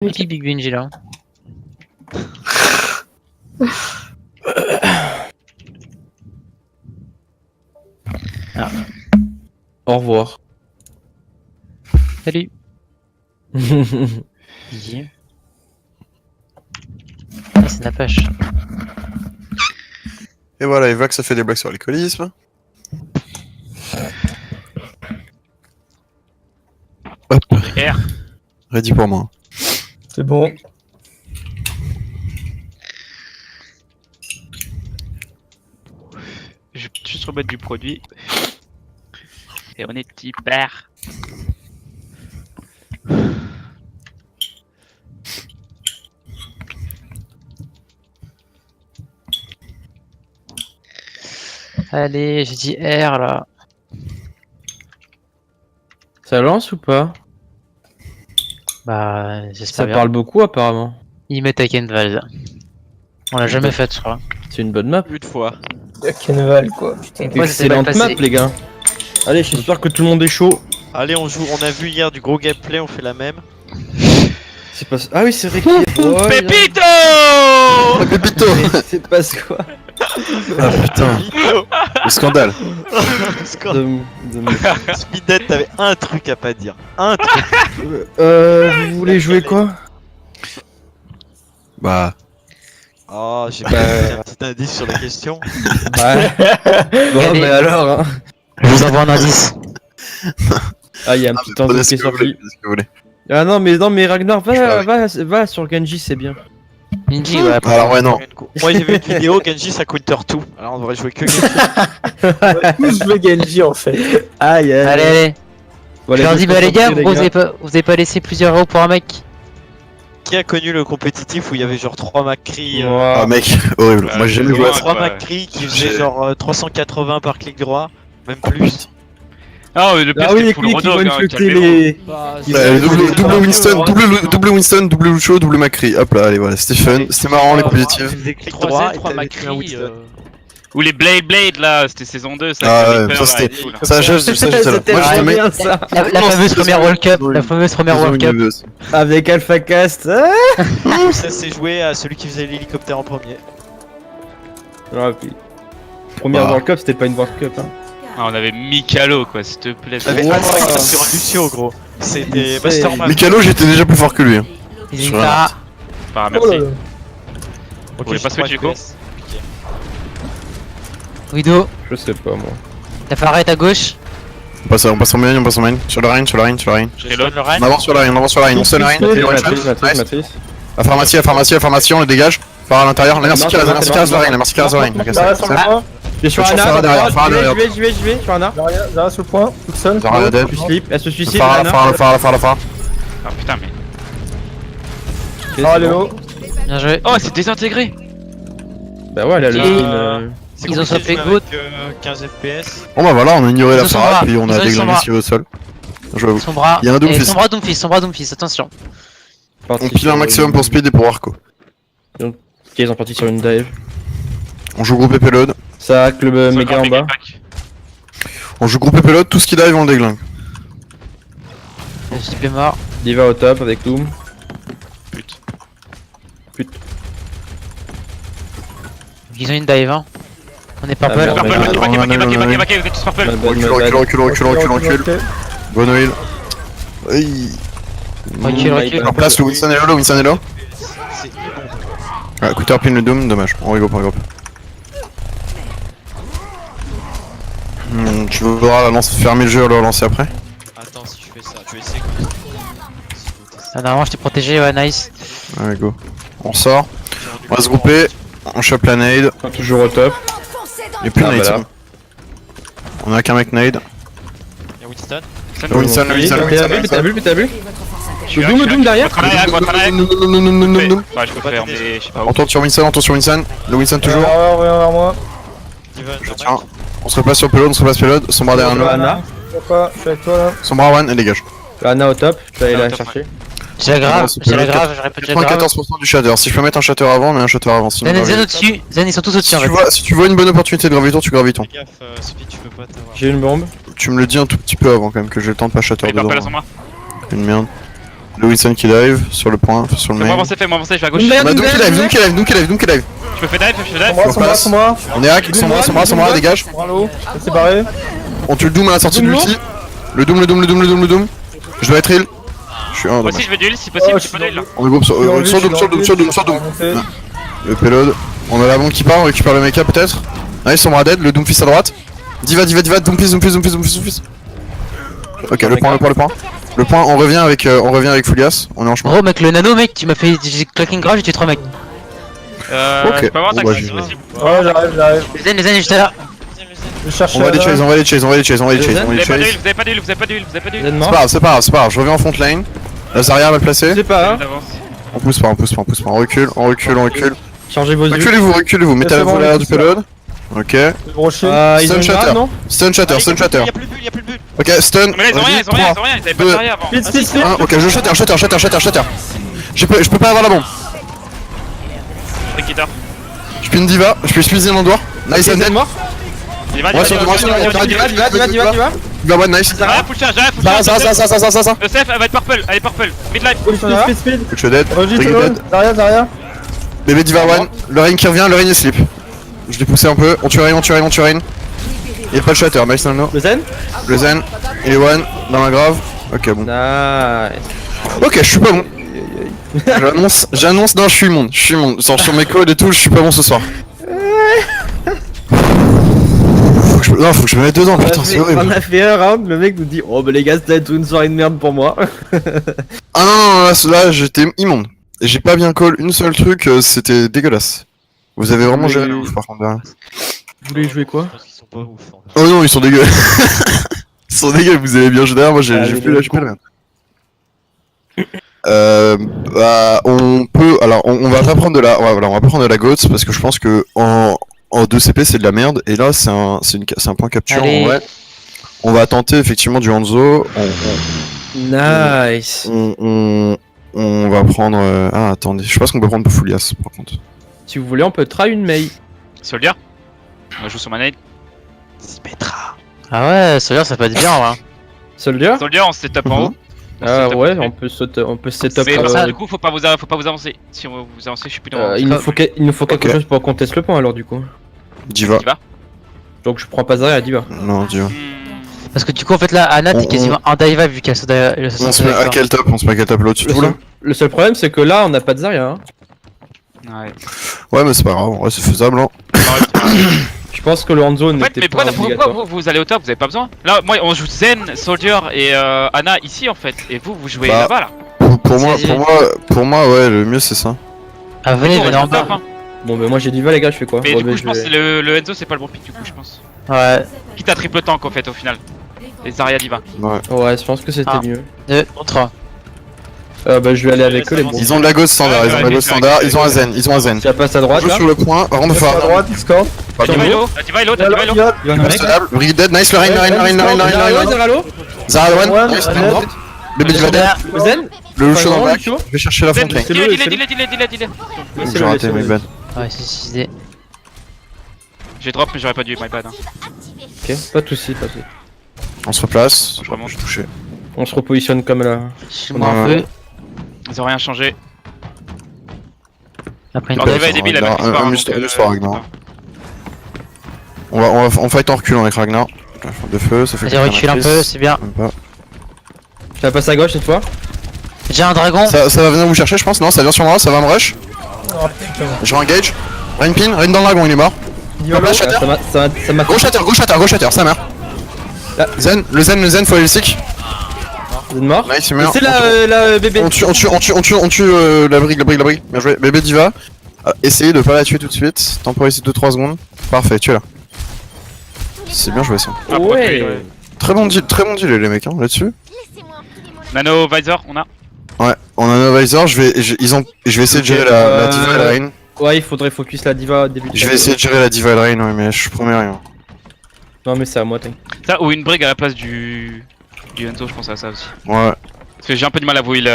Petit Big Benji là. Ah. Au revoir. Salut. Easy. Ah, c'est Napache. Et voilà, Evax ça fait des blagues sur l'alcoolisme. Hop, R. ready pour moi. C'est bon. Je vais juste remettre du produit. Et on est hyper. Allez, j'ai dit R là. Ça lance ou pas? Bah, Ça j'espère bien. parle beaucoup apparemment. Ils mettent Akenvald. On l'a jamais fait, je crois. C'est une bonne map. Une fois. Y'a Kenval quoi, putain. Ouais, ça s'est mal Excellente map passé. les gars. Allez, j'espère que tout le monde est chaud. Allez, on joue. On a vu hier du gros gameplay, on fait la même. C'est pas... Ah oui, c'est vrai qu'il y a... Pépito Oh, Pépito. C'est pas quoi. Ah putain, le scandale. De- de- Speedhead, t'avais un truc à pas dire. Un truc. Vous voulez jouer quoi? Bah, Oh, j'ai Bah, pas un petit indice sur la question. Ouais. Bon, Allez. mais alors, hein. Je vous envoie un indice. Ah, il y a un petit temps prenez qui ce est que vous voulez, sorti. prenez ce que vous voulez. Ah non, mais Ragnar, Je sais pas, va sur Genji, c'est bien. Ninji, ouais, après. Alors ouais, non. Moi j'ai vu une vidéo, Genji ça counter tout. Alors on devrait jouer que Genji. Je veux Genji en fait. Aïe, Allez, allez. Bon, Je leur allez, dis, bah les gars, concentrez, vous avez pas laissé plusieurs euros pour un mec. Qui a connu le compétitif où il y avait genre 3 McCree Ah Ouah. mec, horrible. Moi j'ai jamais joué à ça. 3 ouais. McCree qui faisaient genre 380 par clic droit, même plus. Ah, le pire Ah oui, c'était les full clics qui vont Rodog, hein, inflecter calmez-vous. les... Double Winston, double Winston, double Lucio, double McCree. Hop là, allez voilà, c'était fun, c'était marrant les compétitifs. Faisais clic droit 3 et 3 t'avais tué un Macri. Winston. Ou les Blade là, c'était saison 2, ça. Ah avec ouais, Reaper, ça, là, et c'était- tout, là. Ça, j'ai ça, j'ai ça. C'était Moi j'ai vraiment jamais. bien ça. La Non, fameuse c'est- première World Cup. ils ont La fameuse première Ils ont World une Cup. UV aussi. Avec AlphaCast. Ah Ça s'est joué à celui qui faisait l'hélicoptère en premier. Ah, puis... Première Bah. World Cup, c'était pas une World Cup. Hein. Ah, on avait Mikalo quoi, s'il te plaît. T'avais Wow. un strike sur un Lucio gros. C'était C'est- Masterman. Mikalo, j'étais déjà plus fort que lui. Hein. Ils Sur ont la pas. Enfin, Oh là merci. là. Ok, voulez pas j'ai switcher, 3 Hugo FPS. Guido, Je sais pas moi. la Farah est à gauche. On passe en main, on passe en main. Sur le Rhin, sur le Rhin, sur le Rhin. Je reload. Le On Rhin. avance sur le Rhin, on avance sur le Rhin. On se le Rhin. Matrice. La pharmacie, on le dégage. Par à l'intérieur. La merci qui reste la Rhin, la merci qui reste la Rhin. Zara sur le point. Je vais sur Sur Anna, Farah derrière, Farah derrière. je vais, sur Anna. Zara sur le point. Tucson. Zara la dead. Je slip, elle se suicide, La Anna. phare. Ah putain, mais. Zara Léo. Bien joué. Oh, c'est désintégré! Bah ouais, elle a le Et- skin. C'est Ils ont compliqué de sauté jouer Goat. avec, 15 FPS. Bon bah voilà, on a ignoré Ils la ont son phare, bras. puis on Ils a ont son déglingué bras. ce qu'il y avait au sol. Je vous avoue. Son bras. Il y a un Doomfist. Son bras Doomfist, attention. On pile un maximum pour speed et pour Arco. Ok, ils ont parti sur une dive. On joue groupe payload. Ça hack le méga en bas. On joue groupe payload, tout ce qui dive on le déglingue. Le type est mort. Diva au top avec Doom. Ils ont une dive, hein. On est pas Ah, peur. merde. Backé, vous êtes tous purple. Recule. Bonne heal. Aïe. Recule. En place, le Winston est là. C'est bon. Ah, Cutter pin le Doom, dommage. On rigole pas, tu voudras la lance, fermer le jeu et le relancer après. Attends, si je fais ça, je vais essayer comme ça. Ah, normalement, je t'ai protégé, ouais, nice. Allez, go. On sort. On va se grouper. On chope la nade. Toujours au top. Y'a plus de Ah, nade. voilà. c'est bon. On a qu'un mec nade. Y'a Winston. T'as vu Doom derrière. Doom. Ouais, je peux faire, mais je sais pas où. On tourne sur Winston. Le Winston toujours. Reviens vers moi. Steven, Je tiens. On se repasse sur payload, Son bras derrière nous. Anna. Je sais pas, je suis avec toi là. Son bras one et dégage. Anna au top. Je vais aller Anna la au top, chercher. J'ai la grave, c'est j'ai la pas grave, je répète, j'ai la grave. 94% du shatter. Si je peux mettre un shatter avant, mais un shatter avant. Sinon, Zen au-dessus, Zen ils sont tous au-dessus en fait. si tu vois une bonne opportunité de graviton, tu graviton. fais gaffe, Speed, tu peux pas t'avoir. J'ai une bombe. Tu me le dis un tout petit peu avant quand même, que j'ai le temps de pas shatter Il perd pas la dedans. sombra. Une merde. Le Wilson qui dive sur le point, sur le Fais-moi main. avancer, je vais à gauche. Doom On a Doom qui dive. Je me fais dive, Sur moi, sur moi. On est hack, sur moi, dégage. Bravo. C'est séparé. On tue le Doom à la sortie de Doom l'ulti. Le Doom. Je dois être heal. Je suis un, Moi dommage. aussi je veux du heal si possible, Oh, je suis pas je de heal là. On regroupe sur Doom. Le payload. On a la bombe qui part, on récupère le mecha peut-être. Nice, on va dead, le Doomfist à droite. Diva, Doomfist. Ok, le point. Le point, on revient avec Foulias, on est en chemin. Gros, mec, le nano, mec, tu m'as fait. J'ai claqué grave, j'ai tué 3 mecs. Ok. Je peux avoir un Bon, taxi si bah, possible. Ouais, j'arrive. Les ailes, j'étais là. Je cherche. On va les chase. Vous avez pas d'huile. Zen mort. C'est pas grave, je reviens en front lane. La Zarya mal placée. Je sais pas, hein. D'avance. On pousse pas, on recule. Changez vos yeux. Reculez-vous, mettez la C'est bon, voie l'arrière tout du payload. Ok. Rocher. Ils ont une Stun barre, non? Stun shatter. Y'a plus de but. Ok, stun. Mais là ils ont rien, ils avaient pas de barrière avant. Vite. Ok, je shatter. Je peux pas avoir la bombe. Rikitar. Je pin Diva, je peux spin dans le doigt. Nice and dead. Zen mort. Il va, Ouais, sur Diva, Diva, nice. J'arrive, full charge. Ça. Le safe, elle va être purple, elle est purple. Mid life. Speed. Je suis dead. Revite, Rick dead. Zarya. Bébé Diva one. Le rain qui revient, le rain est slip. Je l'ai poussé un peu. On tue rain. Y'a pas de shatter, nice no. Le Zen. Le zen, il est one, dans la grave. Ok, bon. Nice. Ok, je suis pas bon. J'annonce, non, je suis immonde. Sur mes codes et tout, je suis pas bon ce soir. Faut que je me mette dedans, putain, c'est On horrible. a fait un round, le mec nous dit oh bah les gars c'était toute une soirée de merde pour moi. Ah non, là j'étais immonde. Et j'ai pas bien call une seule truc, c'était dégueulasse. Vous avez vraiment géré le ouf par contre. Derrière. Vous voulez jouer quoi? Je pense qu'ils sont pas ouf. hein. Oh non, ils sont dégueux. Ils sont dégueux, vous avez bien joué derrière, moi j'ai plus la merde. Bah, on peut. Alors, on va pas prendre de la. On va pas prendre de la GOAT parce que je pense que en 2 CP c'est de la merde et là c'est un point capture. Allez. En vrai, on va tenter effectivement du Hanzo. Nice. On va prendre. Ah, attendez, je sais pas ce qu'on peut prendre pour Foulias par contre. Si vous voulez on peut try une Mei. Soldier. On joue sur ma nade. Ah ouais, celui-là, ça peut être bien, ouais. Soldier. Soldier, on se setup en haut. Ah ouais, on peut setup. Mais pour ça, du coup, faut pas vous avancer. Si on vous avancez, je suis plus dans. il nous faut quelque chose pour qu'on teste le point alors du coup. Diva. Tu vas Donc je prends pas Zarya, Diva. Non, Diva. Parce que du coup, en fait, là, Anna, t'es quasiment un dive vu qu'elle On se met à quel top là au-dessus de vous là? Le seul problème c'est que là on n'a pas de Zarya. Hein. Ouais. Ouais, mais c'est pas grave, ouais, c'est faisable. Hein. Je pense que le Hanzo En fait, n'était mais pas pourquoi obligatoire. vous allez au top, vous avez pas besoin? Là, moi, on joue Zen, Soldier et Anna ici en fait, et vous jouez Bah, là-bas là. Pour moi, ouais, le mieux c'est ça. Ah, venez On est en au top, bas. hein. Bon bah moi j'ai Diva les gars, je fais quoi? Mais Bon, du coup, bah, je pense que le Enzo c'est pas le bon pick du coup, je pense. Ouais. Quitte à triple tank en fait au final. Et Zarya Diva. Ouais. Ouais, je pense que c'était Ah. mieux. 2, 3. Bah je vais aller avec eux les bons. Ils ont de la ghost standard, ils ont un zen, Ça passe à droite Joue là. sur le point, rentre À fort. droite, Discord. Diva est low, Diva est low. Il y en a un mec. Brigitte dead, nice, le rain. Zaralo. Zara one, One, nice, dead. Bébé Diva dead. Le Zen. Le Lucio dans le back, Lucio. je vais chercher la front lane. Delay. J'ai raté, my bad. Ouais, c'est 6D. J'ai drop, mais j'aurais pas dû, my bad. Ok, pas de soucis, pas de soucis. On se replace, Je remonte. je suis touché. On se repositionne comme là. Je suis mort un Ouais. peu. Ils ont rien changé. Après une Alors, Diva est débile, elle a plus fort. Amuse-toi, Ragnar. On fight en reculant avec Ragnar. De feu, ça fait Vas-y, recule un peu, c'est bien. Même pas. Ça passe à gauche cette fois. J'ai un dragon. Ça va venir vous chercher, je pense. Non, ça vient sur moi, ça va me rush. Je re-engage. Rain pin, Rain dans le dragon, il est mort. Diva Hop là, low. shatter. Ça m'a Gros shatter, ça meurt. Là. Zen, faut aller le stick. Zen mort. Nice, il meurt. C'est la bébé. On tue la brigue. Bien joué. Bébé Diva. Essayez de pas la tuer tout de suite. Temporiser 2-3 secondes. Parfait, tuez-la. C'est bien joué ça. Ouais. Très bon deal les mecs hein, là-dessus. Nano Visor, on a. Ouais, on a un advisor, je vais essayer de gérer la Diva et la Rain. Ouais, il faudrait focus la Diva au début. Je vais essayer de gérer la Diva et la Rain, ouais, mais je promets rien. Non mais c'est à moi, t'inquiète. Ça, ou une brigue à la place du Enzo, je pense à ça aussi. Ouais, Parce que j'ai un peu de mal à vous heal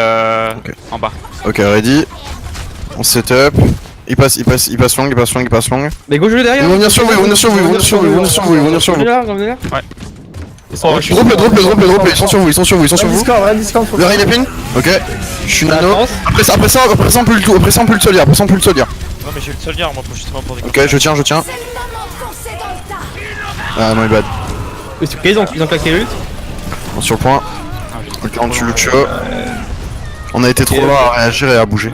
en bas. ok, ready. On setup. Il passe long. Mais go, je le derrière. Ils vont venir sur vous. Là, là. Drop le, ils sont sur vous. Discord, Le Rain est pin. Ok. Je suis La nano. France. Après ça, on peut le tout. Après ça, on peut le soldier. Après ça, on peut le soldier. Non, mais j'ai le soldier, moi, pour justement pour des Ok, je tiens. Ah, my bad. C'est ok, ils ont claqué l'ult. Bon, sur le point. Ok, on tue Lucio. On a été trop lent à réagir et à bouger.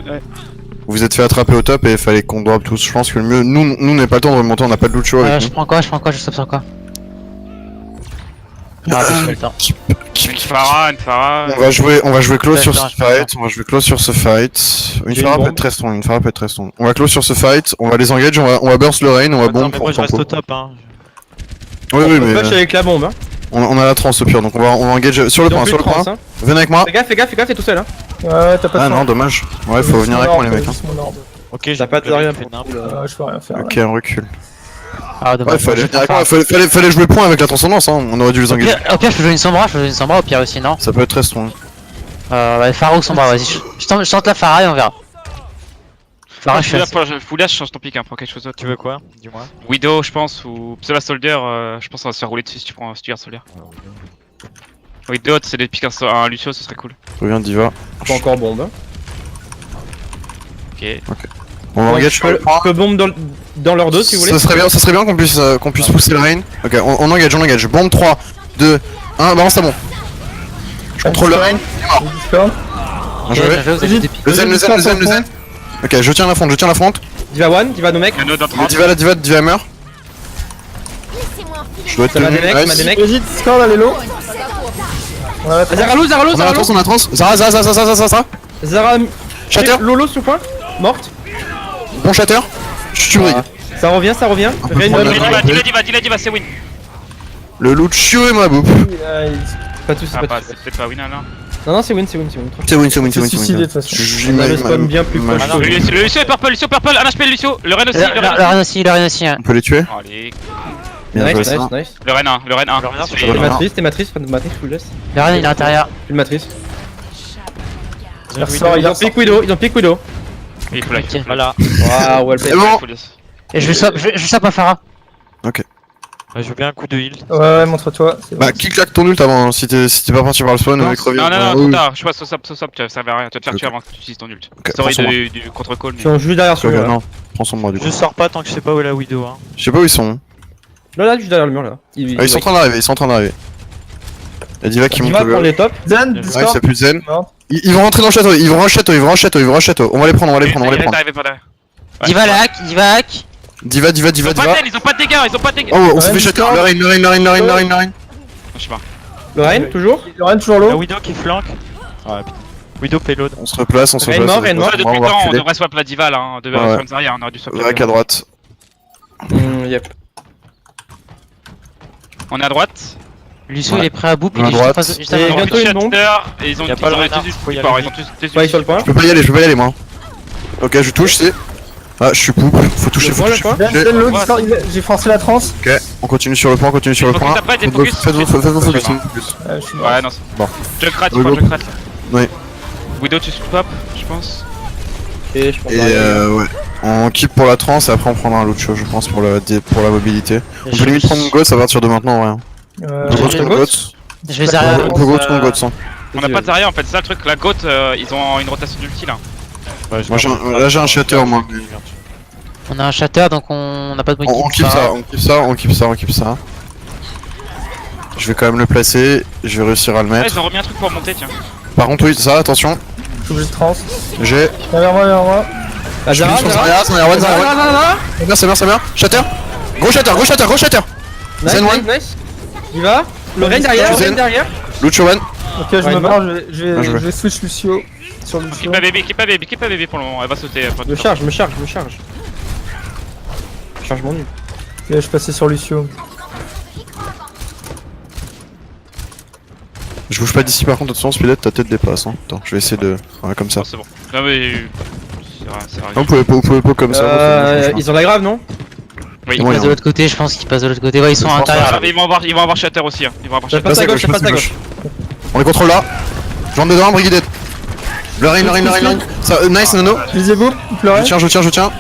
Vous vous êtes fait attraper au top et il fallait qu'on drop tous. Je pense que le mieux. Nous, on n'a pas le temps de remonter, on n'a pas de Lucio avec Je nous. prends quoi, je stop sur quoi? Ah, j'ai pas le temps. Une Pharah. On va jouer close Ouais, sur je ce te rassure. fight. On va jouer close sur ce fight. Une J'ai Pharah une peut bombe. être très strong. On va close sur ce fight. On va les engage. On va burst le rain. On va Attends, bomb mais pour moi je reste tempo. au top, hein. Oui, On mais push avec la bombe. Hein. on a la trans au pire. Donc on va engage sur le Ils ont point. plus Sur de le point. trans, hein. Venez avec moi. Fais gaffe, t'es tout seul. Hein. Ouais, t'as pas de Ah non, dommage. Ouais, faut venir avec moi les mecs. hein. Ok, j'ai pas de rien fait pour nimp. Je peux rien faire. Ok, on recule. Ah, Ouais, dommage. fallait venir avec moi. Fallait jouer point avec la transcendance. Hein. On aurait dû les engager. Au pire, je peux jouer une Sombra, au pire aussi, non? Ça peut être très strong. Ouais, Pharah ou Sombra, vas-y. Je tente la Pharah et on verra. Pharah, je suis assez- Foulas, je change ton pick, hein, prends quelque chose d'autre. Tu veux quoi? Dis-moi. Widow, je pense, ou Pseudo Soldier, je pense qu'on va se faire rouler dessus si tu gardes Soldier. Widow, c'est des picks un Lucio, ce serait cool. Reviens Diva. Pas encore bombe. Hein. Ok. On va engage je sur le peux, point. je peux bombe dans leur dos si vous voulez. Ça serait bien qu'on puisse pousser le rain. Ok, on engage. Bombe 3, 2, 1, balance ta bombe. Je contrôle le rain. Discord. Ok, Bien joué. bien joué, vous avez des pics. Le zen. Ok, je tiens la fonte. Diva one, Diva nos mecs. Nano dans Le 30. Diva meurt. Je dois être Ça m'a tenu. des mecs, ça m'a des mecs. Vas-y, Discord, elle est low. Ouais, Zaralo, On a la trans. Zara. Zara, Shatter. Lolo sous point. Morte. Bon shatter. Je tue Brig. Ça revient. peu Rain trop one. de- Diva, c'est win. Le Lucio et ma boupe. Pas de soucis, Ah, pas bah, de soucis. c'est peut-être pas win, non. Non, c'est win. C'est win. C'est suicidé de toute façon. On a le spawn bien plus proche. Le Lucio est purple, un HP le Lucio, le Ren aussi, Le Ren aussi, hein. On peut les tuer. Allez, Bien joué Nice, ça. nice. le Ren 1, Le Ren 1, T'es Ouais. matrice, je vous le laisse. Le Ren il est à l'intérieur. Une matrice. ressort, Ils ont pick Widow. Il faut la Ok. Voilà. Waouh, well played. C'est bon. Et je sape à Pharah. Je veux bien un coup de heal. Ouais, montre-toi. c'est bon. Bah, qui claque ton ult avant si t'es pas parti par le spawn, le mec revient. Non, Ah, trop oui. tard, je passe au sap, ça servait à rien, tu vas te faire tuer avant que tu utilises ton ult. Ok, Sorry prends son du contre-call, Ils mais. sont juste derrière ce Ok, mur là. non, prends son bras du coup. Je sors pas tant que je sais pas où est la Widow, hein. Je sais pas où ils sont. Là, juste derrière le mur là. Ah, ils sont en train d'arriver. Y'a Diva qui monte Diva le prend les tops. Zen, Ouais, Discord. ça plus de zen. Mort. Ils vont rentrer dans le château, ils vont rush château. On va les prendre. Il est pas derrière. Diva hack. Diva. Ils ont pas de dégâts, Oh, on s'est Ouais, fait château. Discord. Le rain. Je sais pas. Le Rain, toujours. Loren toujours La low. Widow qui flanque. Ouais, putain. Widow payload. On se replace. Rain mort. Ça, depuis On le va temps, on reculer. devrait swap la Diva là, on devait Ouais. swap Zarya, on aurait dû swap la Vac à Diva. droite. Yep. On est à droite. Lucio Ouais. il est prêt à bout, puis À il est juste en droite. face. Juste Et avant. bientôt une bombe. Et ils ont Y a pas le renard, deux faut y supports, aller. ils ont tous Ouais, sur le point. Je peux pas y aller moi. Ok, je touche, c'est. Ah, je suis poupe. Faut toucher, Le faut point, le toucher. point. Zen low, Discord. J'ai forcé la transe. Ok, on continue sur le point. Focus après, des focus. Faites-vos focus. Je suis mort. Ouais, non, c'est. Bon. Junkrat, il Oui, faut go. Junkrat. Oui. Widow, tu swap, je pense. Et je pense Et ouais. On keep pour la trans et après on prendra un autre chose, je pense, pour la mobilité. On peut limite prendre une gosse à partir de maintenant, ouais. Euh, On peut j'ai- prendre une gosse. Je vais Zarya. On peut go to une gosse. On a pas de Zarya en fait, c'est ça le truc. La goat, ils ont une rotation d'ulti là. Ouais, Moi, là j'ai un shatter, moi. On a un shatter donc on n'a pas de On keep ça. Je vais quand même le placer, je vais réussir à le Ouais, mettre. ils ont remis un truc pour monter, tiens. Par contre, oui, ça, attention. Je suis obligé de trans. J'ai. Viens vers moi. Ah, Je suis Zara, sur Zara. Zarya. Ça meurt. Shatter. Gros shatter. Nice, Zen one. nice. Il va. Le Rain derrière. Lucio one. Ok, je Ouais, me mort. barre, je Bien joué. vais switch Lucio sur Lucio. Keep pas bébé pour le moment, elle va sauter. Je me charge. Je charge mon nul. Et je passais sur Lucio. Je bouge pas d'ici par contre, attention, Spilett, ta tête dépasse. Hein. Attends, je vais essayer de. Ouais, comme ça. Oh, c'est bon. Non mais. C'est vrai. Non, vous pouvez pas comme ça. Ils ont la grave, non? Oui. Ils Ouais, passent de l'autre côté, je pense qu'ils passent de l'autre côté. Ouais, ils sont à Je pense l'intérieur. là. Ils vont avoir Shatter aussi. Hein. Ils vont avoir Je Shatter. passe à gauche, je passe à gauche. On les contrôle là. Je rentre dedans, Brigidette. Le rain. Ça, nice, Nono. Visez-vous, pleurez. Je tiens.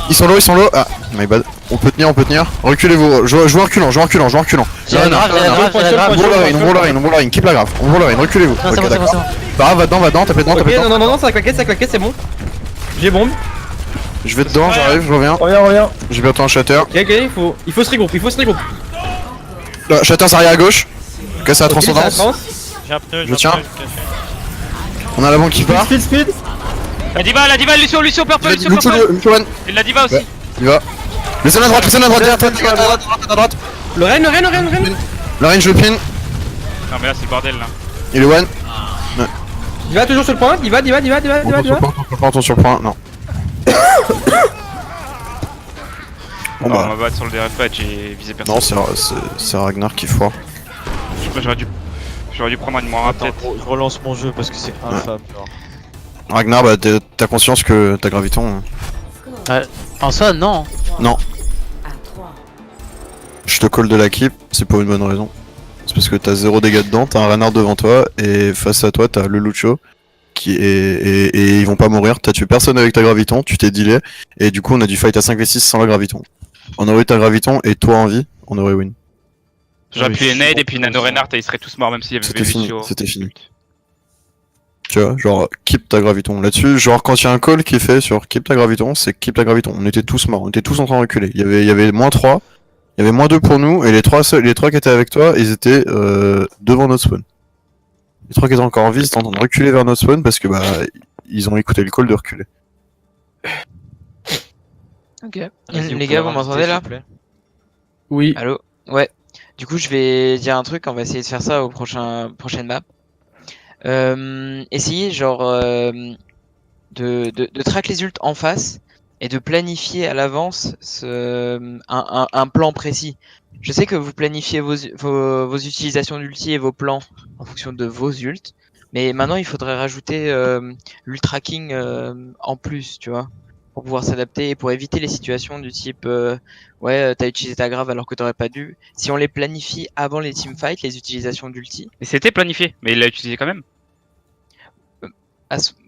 Ils sont low. Ah, my bad. On peut tenir. Reculez-vous. Je vois reculant. J'ai la grave, j'ai la grave. On roule la rain. Keep la grave. On roule la rain. Reculez-vous. Non, c'est Ok, bon, c'est bon, d'accord. c'est bon. pas grave, va dedans, tapez dedans, Ok, tapez dedans. non, ça claquette, c'est bon. J'ai bombe. Je vais dedans, j'arrive, je reviens. Reviens. J'ai bientôt un shatter. Ok, il faut se regrouper, Là, shatter arrière à gauche. Casse la Ok, ça transcendance. avance. J'ai un pneu, Je tiens. On a la banque qui part. Speed. La diva, Lucio, purple, Lucio, Lucio, purple. Lucio one. Et la diva aussi. Ouais. Il va. Laissez-le à droite, viens, à droite. Le Ren. La range, je le pin. Non, mais là, c'est le bordel là. Il est one. Il va toujours sur le point, il va. On tourne sur le point, non. Bon On bah. va battre sur le DRF, j'ai visé personne. Non, c'est Ragnar qui foire. J'aurais dû prendre une moins Attends, peut-être. gros, je relance mon jeu parce que c'est infâme. Genre. Ragnar, bah t'as conscience que t'as graviton. En soi, non. Non. Je te call de la keep, c'est pour une bonne raison. C'est parce que t'as 0 dégâts dedans, t'as un renard devant toi, et face à toi t'as le Lucio, et ils vont pas mourir, t'as tué personne avec ta graviton, tu t'es dealé, et du coup on a dû fight à 5v6 sans la graviton. On aurait eu ta graviton et toi en vie, on aurait win. J'aurais pu les nade et puis Nano Reinhardt et ils seraient tous morts même s'il y avait C'était fini, Lucio. c'était fini. Tu vois, genre keep ta graviton. Là-dessus, genre quand il y a un call qui est fait sur keep ta graviton, c'est keep ta graviton. On était tous morts, on était tous en train de reculer. Il y avait moins 3, il y avait moins 2 pour nous, et les 3 qui étaient avec toi, ils étaient devant notre spawn. Les 3 qui étaient encore en vie, ils étaient en train de reculer vers notre spawn parce que bah ils ont écouté le call de reculer. Ok. Vas-y, Les vous gars, pouvez vous rajouter, m'entendez s'il là vous plaît. Oui. Allô? Ouais. Du coup, je vais dire un truc, on va essayer de faire ça au prochaine map. Essayer genre de track les ults en face et de planifier à l'avance un plan précis. Je sais que vous planifiez vos utilisations d'ulti et vos plans en fonction de vos ults, mais maintenant il faudrait rajouter l'ult tracking en plus, tu vois, pour pouvoir s'adapter et pour éviter les situations du type ouais, t'as utilisé ta grave alors que t'aurais pas dû. Si on les planifie avant les teamfights, les utilisations d'ulti, Mais c'était planifié, mais il l'a utilisé quand même.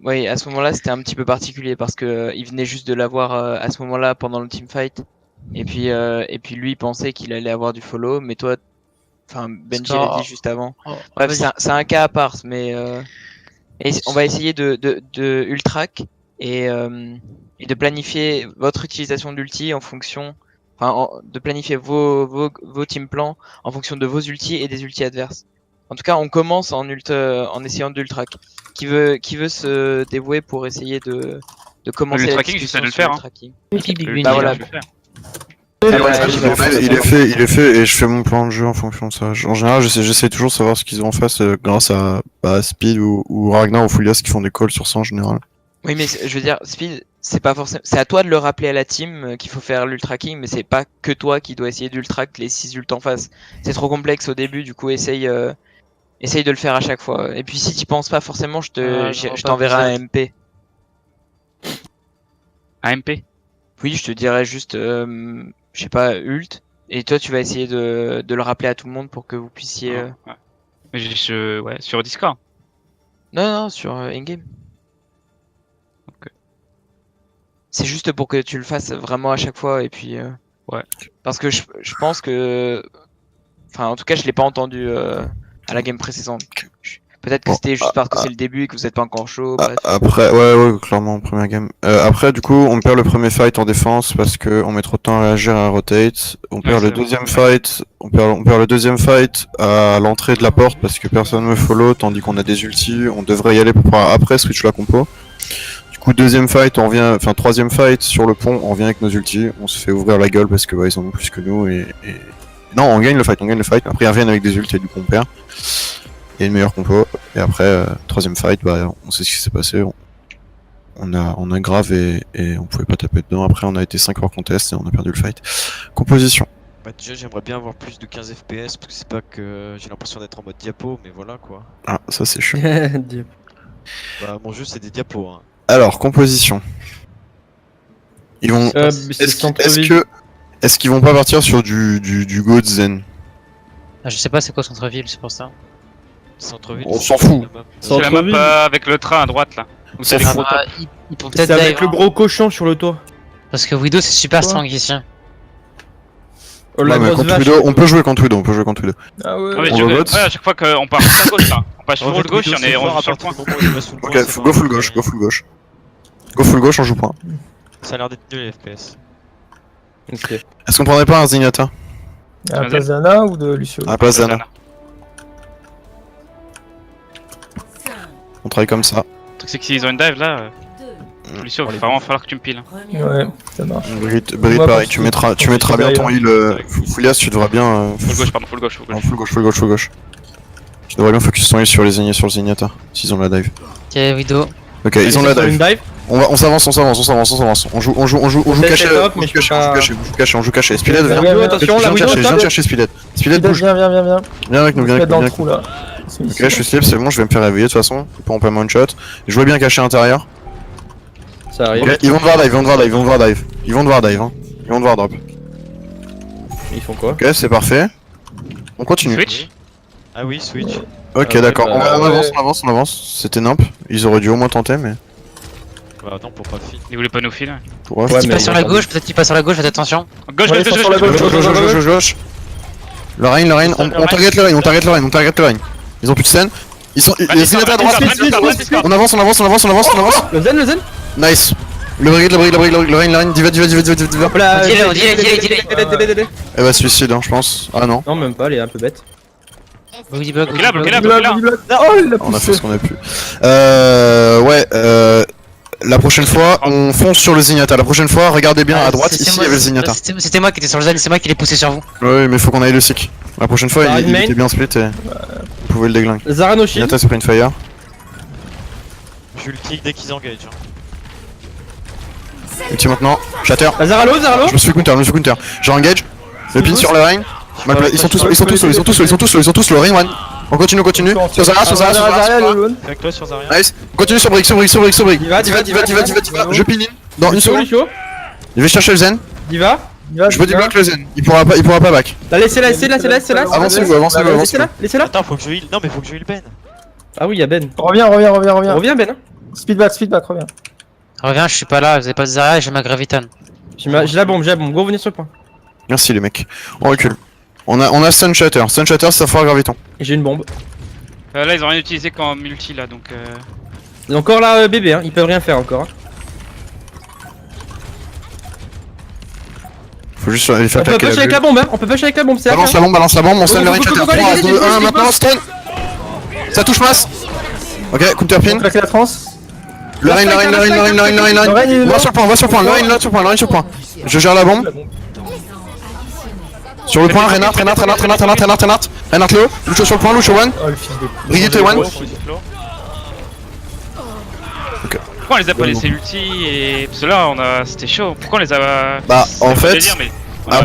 oui, à ce moment-là, c'était un petit peu particulier parce que il venait juste de l'avoir à ce moment-là pendant le teamfight. Et puis lui, il pensait qu'il allait avoir du follow, mais toi, enfin, Benji l'a dit juste avant. Bref, c'est un cas à part, mais on va essayer de ultrack et de planifier votre utilisation d'ulti en fonction, de planifier vos team plans en fonction de vos ultis et des ultis adverses. En tout cas, on commence en essayant d'ultrack. Qui veut se dévouer pour essayer de commencer Le la tracking, discussion j'essaie de le sur faire, le hein. tracking. Bah voilà. je vais le faire. Ah, voilà, Il est fait et je fais mon plan de jeu en fonction de ça. En général, j'essaie toujours de savoir ce qu'ils ont en face grâce à Speed ou Ragnar ou Foulias qui font des calls sur ça en général. Oui, mais je veux dire, Speed, c'est pas forcément. C'est à toi de le rappeler à la team qu'il faut faire l'ultracking, mais c'est pas que toi qui dois essayer d'ultrack les 6 ults en face. C'est trop complexe au début, du coup, essaye de le faire à chaque fois. Et puis si t'y penses pas forcément, je t'enverrai un MP. Un MP. Oui, je te dirais juste, je sais pas, ult. Et toi, tu vas essayer de le rappeler à tout le monde pour que vous puissiez. Ouais. Mais ouais, sur Discord. Non, sur in-game. Ok. C'est juste pour que tu le fasses vraiment à chaque fois et puis. Ouais. Parce que je pense que. Enfin, en tout cas, je l'ai pas entendu à la game précédente. Peut-être que c'était juste parce que c'est le début et que vous êtes pas encore chaud. Bref. Après, ouais, clairement, première game. Après, du coup, on perd le premier fight en défense parce que on met trop de temps à réagir et à rotate. On perd le deuxième fight. On perd le deuxième fight à l'entrée de la porte parce que personne me follow, tandis qu'on a des ultis. On devrait y aller pour pouvoir après switch la compo. Du coup, troisième fight sur le pont, on vient avec nos ultis. On se fait ouvrir la gueule parce que ils en ont plus que nous et... Non, on gagne le fight. Après, ils reviennent avec des ultis et du coup, on perd. Il y a une meilleure compo, et après, troisième fight, on sait ce qui s'est passé, on a grave et on pouvait pas taper dedans, après on a été 5 hors contest et on a perdu le fight. Composition. Bah déjà j'aimerais bien avoir plus de 15 FPS parce que c'est pas que j'ai l'impression d'être en mode diapo, mais voilà quoi. Ah, ça c'est chaud. Bah mon jeu c'est des diapos hein. Alors, composition. Ils vont... Est-ce qu'ils vont pas partir sur du God Zen? Ah, je sais pas c'est quoi centre-ville, c'est pour ça. Centre-ville. On s'en fout. C'est la map avec le train à droite là. Où c'est les gros Ah, tops. ils vont C'est peut-être avec dive, le hein. gros cochon sur le toit. Parce que Widow c'est super Quoi strong ici. Oh, la Ouais, mais grosse contre vache. Widow, on peut jouer contre Widow, Ah ouais. Ah, mais On tu va veux- vote. ouais, à chaque fois qu'on part à gauche là, on passe full gauche, on est on joue sur le point. Ok, go full gauche, go full gauche. Go full gauche, on joue point. Ça a l'air d'être nul les FPS. Ok. Est-ce qu'on prendrait pas un Zenyatta À la place d'Anna ou de Lucio? à la place d'Anna? On travaille comme ça. Le truc c'est que s'ils ont une dive là, Lucio, il va vraiment falloir que tu me piles. Ouais, ça marche. Brigitte, Moi, pareil, pour tu mettras bien ton heal. Foulias, tu devras bien. Full gauche, pardon, full gauche, full gauche. Full gauche. Tu devrais bien focus ton heal sur le Zenyatta, s'ils ont la dive. Ok, Widow. Ok, ils ont la Une dive. dive. On s'avance. On joue caché. setup, mais je peux pas- On joue caché. Spillet, viens. Widow, attention, la Je Widow, viens de chercher Spillet. Spillet, Viens, bouge. viens. Viens avec nous, viens Faites avec dans nous. le trou là. Ok, je suis slip, c'est bon, je vais me faire réveiller de toute façon. Pour pas one shot. Je vois bien caché à l'intérieur. Ça arrive. Ok, ils vont devoir dive. Ils vont devoir drop. Ils font quoi? Ok, c'est parfait. On continue. Switch. Ah oui, Switch. Ok, Ah, d'accord. bah, On avance. C'était nimp. Ils auraient dû au moins tenter, mais. Bah non, pour pas feed. Ils voulaient pas nous filer. Pour Il passe sur la gauche, peut-être qu'il passe sur la gauche, faites attention. Gauche, Ouais, gauche, sur la gauche, gauche. Gauche. Le Rain, on target le Rain. Ils ont plus de scène. Ils sont. Il y a Zenyatta à droite. On avance. Le zen. Nice. Le Rain, diva. Hop là. Delay. Elle va suicide, je pense. Ah non. Non, même pas, elle est un peu bête. Boggy block, Bloquez là, boggy bloquez block. là. Oh, il a On a fait poussé. ce qu'on a pu. La prochaine fois, on fonce sur le Zenyatta. La prochaine fois, regardez bien à droite, ici il y avait le Zenyatta. C'était moi qui étais sur le zen, c'est moi qui l'ai poussé sur vous. Oui, mais faut qu'on aille le sick. La prochaine fois, Bah, il main. était bien split et vous pouvez le déglinguer. Zara no shield. Zenyatta Sprint Fire. Je ulti dès qu'ils engagent. Hein. Ulti maintenant. Shatter. Zara low. Je me suis counter. Je engage. Le pin sur le Rain. Ils sont tous le Rain one. On continue. Sur Zara. Avec toi sur Zarya. Nice. On continue sur Brick. Diva. Je pin in. Dans une seconde. Lucio. Je vais chercher le Zen. Diva. Je peux débloquer le Zen. Il pourra pas back. Là, laissez-la. Avancez-vous. Laissez-la. Attends, faut que je heal. Non, mais faut que je heal Ben. Ah oui, y'a Ben. Reviens. Reviens, Ben. Speedback, reviens. Reviens, je suis pas là, vous avez pas de Zarya et j'ai ma Graviton. J'ai la bombe. Go, venez sur le point. Merci les mecs. On recule. On a Stun Shatter. Stun Shatter, ça fera graviton. J'ai une bombe. Là, ils ont rien utilisé qu'en multi là, donc. Et encore là, bébé, hein. Ils peuvent rien faire encore. Faut juste aller faire On peut attaquer push avec la bombe, hein. On peut push avec la bombe, c'est Balance la bombe, on stun le Rain Shatter. 3, 2, 1, maintenant stun. Ça touche masse. Ok, counter pin. Claquer la trans. Le Rain. Va sur le point. Je gère la bombe. Sur le point, Reinhardt low. Lucio sur le point, Lucio one. Oh, le fils de. Brigitte one. Pourquoi on les a pas laissé ulti et. Parce que là, c'était chaud. Pourquoi on les a. Bah, en C'est fait, pas délire, mais on a pas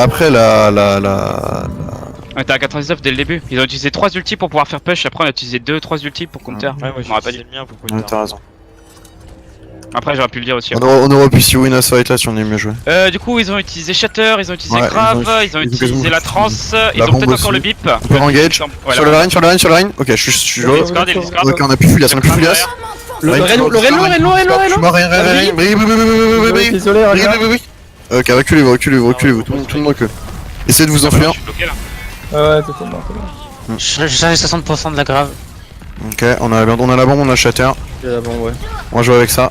Après la. On était à 99 dès le début. Ils ont utilisé 3 ultis pour pouvoir faire push. Après, on a utilisé 2-3 ultis pour counter. Ouais, moi On m'aurait pas j'ai dit. le mien, vous pouvez Ouais, le t'as faire. raison. Après, j'aurais pu le dire aussi. On aurait pu si win à ce fight là si on est mieux joué. Du coup, ils ont utilisé Shatter, ils ont utilisé Ouais, Grave, ils ont utilisé quasiment la tout trance, ils La ont bombe peut-être aussi. encore le bip. On peut engage. Voilà. Sur le Rain. Ok, je suis joué. Discard, il discard. Ok, on a plus Fulias, Le Ren, Je suis mort, Rain. Brille. Désolé, regarde. Ok, reculez-vous, tout le monde recule. Essayez de vous Je enfuir. suis bloqué là. Ouais, totalement. J'ai chargé 60% de la grave. Ok, on a la bombe, on a Shatter. J'ai la bombe, ouais. On va jouer avec ça.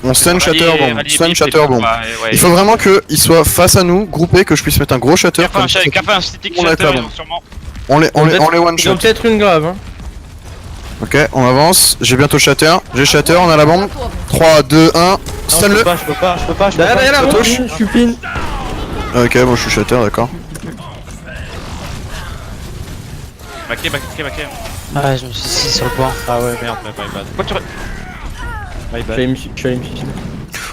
On stun Shatter bomb. Stun Shatter bomb. Il faut vraiment qu'ils soient face à nous, groupés, que je puisse mettre un gros Shatter. Comme ça, Kappa un stick on a Shatter, la ils bombe. ont sûrement. on les one Ils ont shot. peut-être une grave, hein. Ok, on avance. J'ai bientôt Shatter. J'ai Shatter, on a la bombe. 3, 2, 1. Stun le. Je peux pas. Derrière la bombe. Je suis pin. Ok, bon, je suis Shatter, d'accord. Backé. Ouais, je me suis assis sur le point. Ah ouais, merde, mais my bad. Pourquoi tu. My Je bad. suis allé me chier.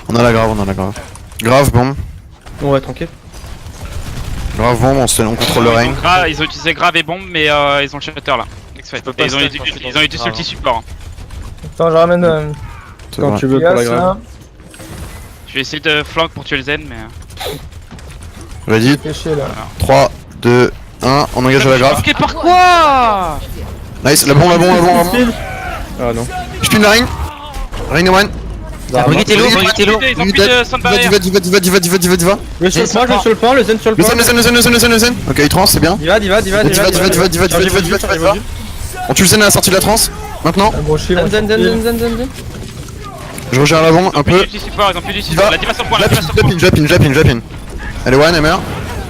On a la grave. Grave bombe. Ouais, tranquille. Grave bombe, on contrôle le Rain. Ils ont utilisé Grave et Bombe, mais ils ont le Shatter là. Je peux pas Et ils ont stun eu quand je suis ils dans ont eu une du grave, ulti hein. support. Attends, je ramène. C'est Quand vrai. tu veux pour la Gas, grave. là. Je vais essayer de flank pour tuer le Zen, mais. Ready, Caché là. 3, 2, 1. On engage la grave. Ok, par quoi? Nice, la bombe. Ah non. Je pin la Rain. Rain one. Brigitte est low. Ils ont plus de stun barrière. Diva. Le sur le point, le zen sur le point. Le zen. Ok, il trans, c'est bien. Diva. Diva. On tue le Zen à la sortie de la trance. Maintenant, Un gros shield. Zen, zen, zen, zen, zen, zen. je regère l'avant un Plus peu. du support, ils ont plus du Il support. va. La diva sur le point, la diva sur le point. Je la pin. Elle est one, elle meurt.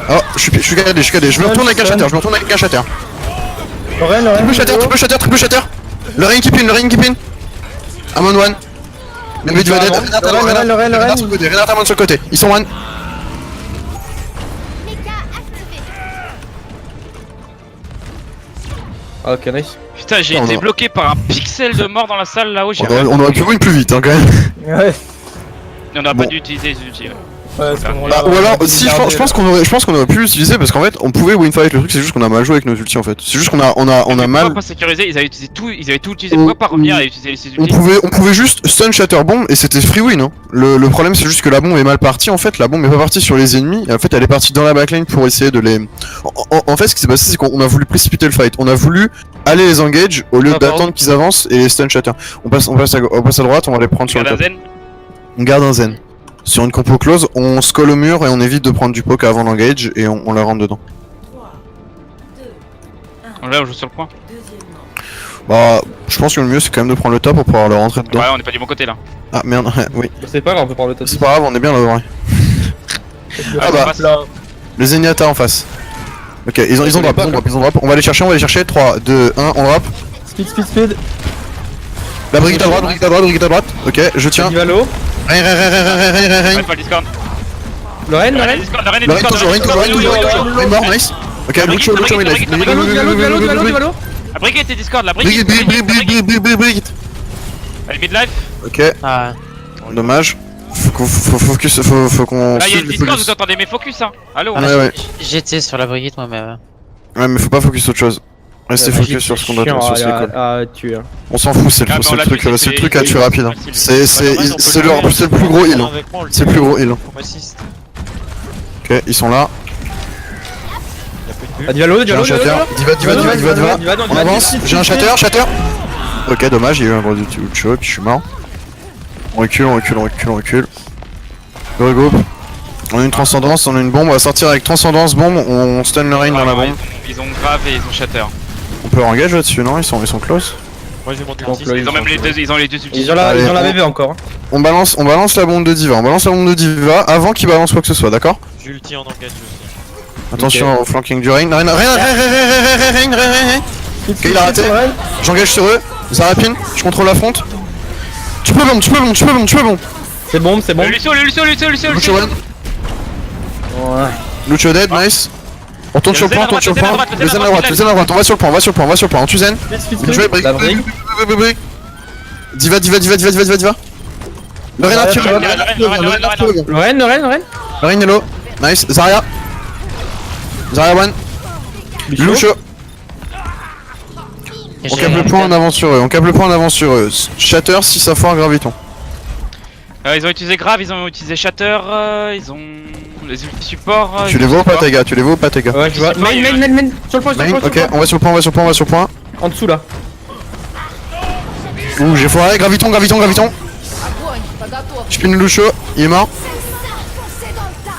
Oh, je suis cadé. Je me retourne avec un shatter, Lorraine, Lorraine. Triple shatter. Le rain qui pin. Amon one. Le but va dead. Lorraine. Renard sur le côté, Renard Amon sur le côté. Ils sont one. Ah, ok, nice. Putain, j'ai Non, été non. bloqué par un pixel de mort dans la salle là-haut. On aurait pu win plus vite, hein, quand même. Ouais. On a Bon. pas dû utiliser les outils. Ouais. Ouais, c'est bon, Bah, là, ou alors, on va si garder, je pense qu'on aurait pu l'utiliser parce qu'en fait, on pouvait win fight. Le truc, c'est juste qu'on a mal joué avec nos ultis en fait. C'est juste qu'on a Pourquoi mal. pas sécuriser, ils avaient tout utilisé. Pourquoi pas revenir et utiliser ces On outils? pouvait juste stun shatter bomb et c'était free win. Hein. Le problème c'est juste que la bombe est mal partie en fait. La bombe est pas partie sur les ennemis. Et en fait elle est partie dans la backline pour essayer de les. En fait ce qui s'est passé c'est qu'on a voulu précipiter le fight. On a voulu aller les engage au lieu Ah, pardon. d'attendre qu'ils avancent et les stun shatter. On passe à droite, on va les prendre sur le Regarde top. un zen. On garde un zen. Sur une compo close, on se colle au mur et on évite de prendre du poke avant l'engage et on la rentre dedans. Là, on joue sur le point. Bah je pense que le mieux c'est quand même de prendre le top pour pouvoir le rentrer dedans. Ouais, on est pas du bon côté là. Ah merde, oui. C'est pas grave, on peut prendre le top. C'est pas grave, on est bien là vrai. Ah on bah. passe. Là. Le Zenyatta en face. Ok, ils ont drop, On va les chercher, 3, 2, 1, on drop. Speed. La brigade à droite. Ok, je tiens. Il va low. Rein. Ouais, pas le Discord. Lorraine, Le Lorraine. Discord, le Discord, Le Rein toujours. Rein mort, nice. Ok, Lucio, mid life. Il va low, il va low. La brigade et Discord, la brigade. Brigade. Elle est mid-life. Ok, Ah, dommage. Faut qu'on Là, il y a suive le les Discord, polices. vous entendez mes focus hein. Allô. Ouais, ouais. j'étais sur la brigade moi, mais. Ouais, mais faut pas focus autre chose. Restez focus sur ce qu'on doit Chiant sur ce qu'on à tuer. hein. On s'en fout, c'est Ah, mais on l'a tué, le c'est- truc à tuer rapide. hein. c'est- C'est le plus gros heal. hein. C'est le plus gros heal. Pour m'assist. Ok, ils sont là. Ah, Diva low, J'ai un shatter. Diva. On avance. J'ai un shatter. Ok, dommage, il y a eu un gros show et puis je suis mort. On recule. Le regroupe. On a une transcendance, on a une bombe, on va sortir avec transcendance, bombe, on stun le rain dans la bombe. Ils ont grave et ils ont shatter. On peut engage là-dessus, non? Ils sont close. Moi j'ai mon ulti. Donc, là, Ils ont même les deux outils. Ils ont la Allez, BV encore. hein. On balance la bombe de Diva. Avant qu'il balance quoi que ce soit, d'accord? J'ai ulti en engage aussi. Attention au flanking du rain. Rain. Ok, il a raté. J'engage sur eux. Zarapin, je contrôle la fronte. Tu peux bombe. C'est bon. Le Lucio. Lucio one. Ouais. Lucio dead, nice. On tourne Il y sur a le point, le Zen à droite, Le Zen à droite, on va sur le point, on tue Zen. Bien joué, La brigue. brigue. Diva. Le Rein tue. Lorraine. Rein hello. Nice. Zarya one. Lucio. On cap le point en avant sur eux. Shatter si ça foire graviton. Ils ont utilisé grave, ils ont utilisé shatter, ils ont les ulti supports. Tu les vois ou pas tes gars? Ouais, je vois. Main. Sur le point. Ok, on va sur le point. En dessous là. Ouh, j'ai foiré, graviton. Je pine Lucio, il est mort.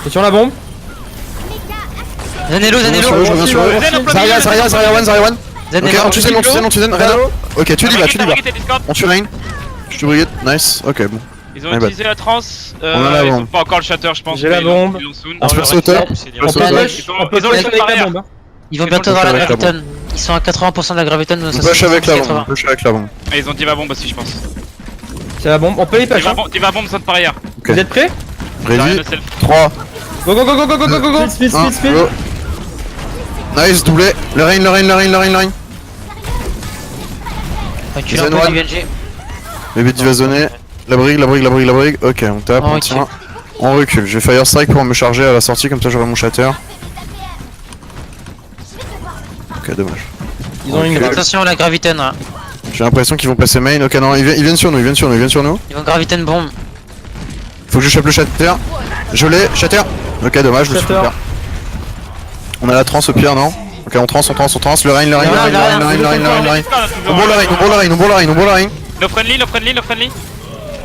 C'est sur la bombe. Zanello. Je reviens sur eux. Zarya one. Ok, on tue Zen, Rena. Ok, tu dis là. On tue Rain. Je tue Brigade, nice. Ok, bon. Ils ont utilisé la trans, On a la ils ont bombe. pas encore le shatter je pense. J'ai la mais ils l'ont- bombe. ils l'ont soon. On se passe au top. On peut push. Ils ont- On peut ils ont push une avec la barrière. bombe. hein. Ils vont Ils bientôt vont avoir la avec la graviton. Ils sont à 80% de la graviton. On push avec la bombe. Et ils ont diva bombe aussi je pense. C'est la bombe. On peut les push. hein. Diva bombe zone barrière. Vous êtes prêts? Ready, 3, Go. 1, Speed. go. Nice, doublé. Le Rain. Recule un Zen peu one. du VNG. Bébé diva zoné. La brigue. Ok, on tape, on Ok. tient. On recule. Je vais Fire Strike pour me charger à la sortie, comme ça j'aurai mon shatter. Ok, dommage. Ils ont une grave. Attention à la graviton là. J'ai l'impression qu'ils vont passer main. Ok, non, ils viennent sur nous. Ils vont graviton bombe. Faut que je chope le shatter. Je l'ai, shatter. Ok, dommage, je me suis fait Shatter. perdre. On a la trans au pire, non? Ok, on trans. Le Rain. On bourre le Rain. No friendly. Le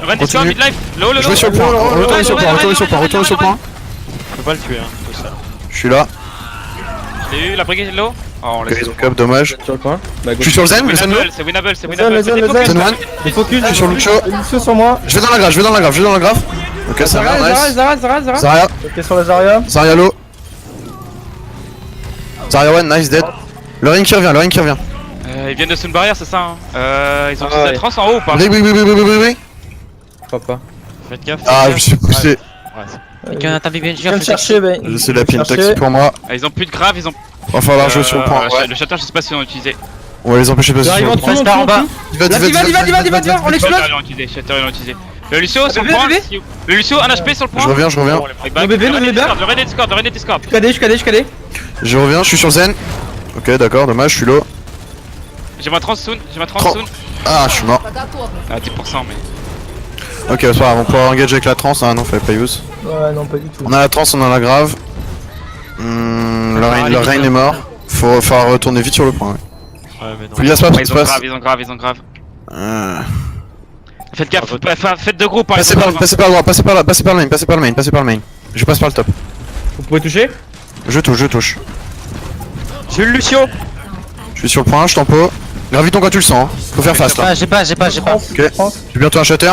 Ren Continue. Discord mid-life. Low. Je vais sur le point. Retournez sur le point. Je peux pas le tuer, hein. C'est ça. Je suis là. J'ai eu la brigade low. Oh, on Ok, laisse ils ont cap, dommage. Sur le point. Bah, Je suis sur le zen, le zen low. C'est winnable, c'est Le winnable. zen, le Faites des zen. focus. Zen one. Les focus, Je suis sur Lucio. Lucio sur moi. Je vais dans la grave, je vais dans la grave, je vais dans la grave. Ok, ça va, nice. Zara. Zarya, Ok, sur la Zarya. Zarya low. Zarya one, nice, dead. Le ring qui revient, le ring qui revient. Ils viennent de Soon Barrier, c'est ça hein. Ils ont Ah ouais. la trans en haut ou pas? Oui. Papa. Faites gaffe. Ah, je me suis poussé. Quelqu'un a tapé bien, Je viens de chercher, ben. C'est la pin Chercher. taxi pour moi. Ah, ils ont plus de grave, ils ont. Va falloir jouer sur le point. Le shatter, je sais pas si on l'a utilisé. On va les empêcher de passer J'arrive sur en le point. dessous, Passe par en bas. Diva, on l'explose. Shatter, ils l'ont utilisé, Shatter, ils l'ont utilisé. Le Lucio sur le bébé, point. bébé. Le Lucio, un HP sur le point. Je reviens. Nos bébés, nos bébés. Le raid Discord, le raid Discord. Je cadais. Je reviens, je suis sur zen. Ok, d'accord, dommage, je suis low. J'ai ma trans soon, Ah, je suis mort. Ah, 10%, mais. Ok, c'est pas grave, on peut engage avec la trans. Ah non, fallait pas use. Ouais, non, pas du tout. On a la trans, on a la grave. Le Rain est mort. Faut retourner vite sur le point. Ouais, mais non. Faut pas, Ils ont grave. Faites gaffe, faites deux groupes. Passez par le droit, passez par le main. Je passe par le top. Vous pouvez toucher. Je touche. J'ai eu le Lucio. Je suis sur le point, je tempo. Graviton quand tu le sens, hein. Faut faire fast là. Ah, j'ai pas. Ok, j'ai bientôt un shatter.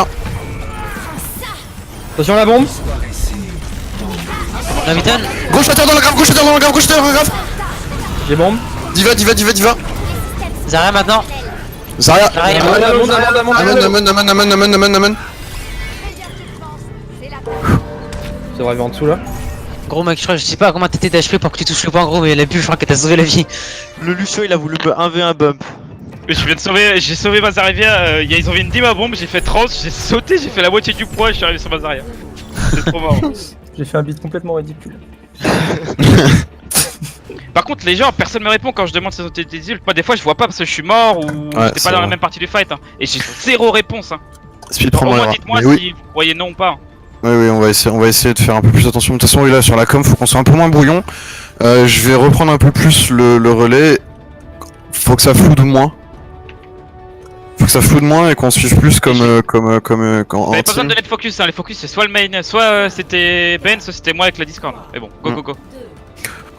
Attention la bombe. Graviton. Gros shatter dans la grave, J'ai bombe. Diva. Zarya maintenant. Zarya. Zarya. Amen. Ça va arriver en dessous là. Gros mec, je sais pas comment t'étais d'HP pour que tu touches le point gros, mais la bulle, je crois qu'elle t'a sauvé la vie. Le Lucio il a voulu me 1v1 bump. J'ai sauvé Mazaria, ils ont vu une dime à bombe, j'ai fait trans, j'ai sauté, j'ai fait la moitié du poids et je suis arrivé sur Mazaria. C'est trop marrant. J'ai fait un beat complètement ridicule. Par contre, les gens, personne me répond quand je demande si ils ont été désibles. Moi, des fois, je vois pas parce que je suis mort ou j'étais c'est pas dans la vrai. même partie du fight. Hein. Et j'ai zéro réponse. Hein. Speed Donc, prend au mon moins, erreur. dites-moi Mais oui. si vous voyez non ou pas. Oui, on va essayer de faire un peu plus attention. De toute façon, oui, là sur la com, faut qu'on soit un peu moins brouillon. Je vais reprendre un peu plus le relais. Faut que ça floude moins. Et qu'on suive plus comme Vous en avez pas besoin team. de donner de focus. Hein. Les focus, c'est soit le main, soit c'était Ben, soit c'était moi avec la Discord. Mais bon, go.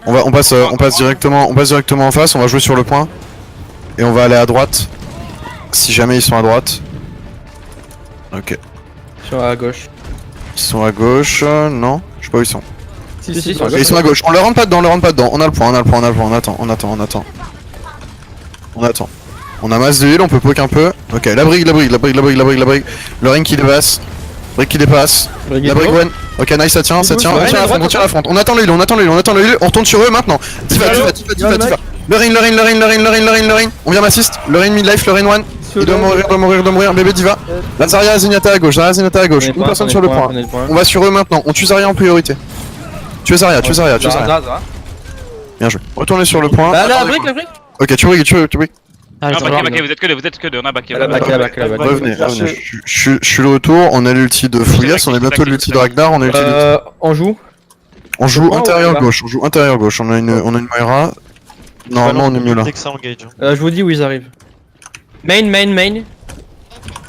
On passe directement en face. On va jouer sur le point et on va aller à droite. Si jamais ils sont à droite. Ok. Sur la gauche. Ils sont à gauche. Non, je sais pas où ils sont. Si, Ok, ils sont à gauche. On leur rentre pas dedans. On a le point. On attend. On a masse de heal, on peut poke un peu. Ok, la brigue. Le ring qui dépasse. Brigue qui dépasse. La brigue one. Ok, nice, ça tient. On tient la front. On attend le heal. On retourne sur eux maintenant. Diva. Le ring. On vient m'assist. Le ring mid-life, le ring one. Il doit mourir. Bébé Diva. La Zarya Zenyatta à gauche. Une personne sur le point. On va sur eux maintenant. On tue Zarya en priorité. Tuez Zarya. Bien joué. Retournez sur le point. La brique. Ok, tu briques. Ah, Non, ils ont backé, vous êtes que deux, on a backé. La back. Revenez. Je suis le retour, on a l'ulti de Fouillas, on est bientôt l'ulti de Ragnar, on a l'ulti de... On joue. On joue point ou intérieur pas gauche, on a une Moira. Normalement on est mieux là. Dès que ça engage. Je vous dis où ils arrivent. Main.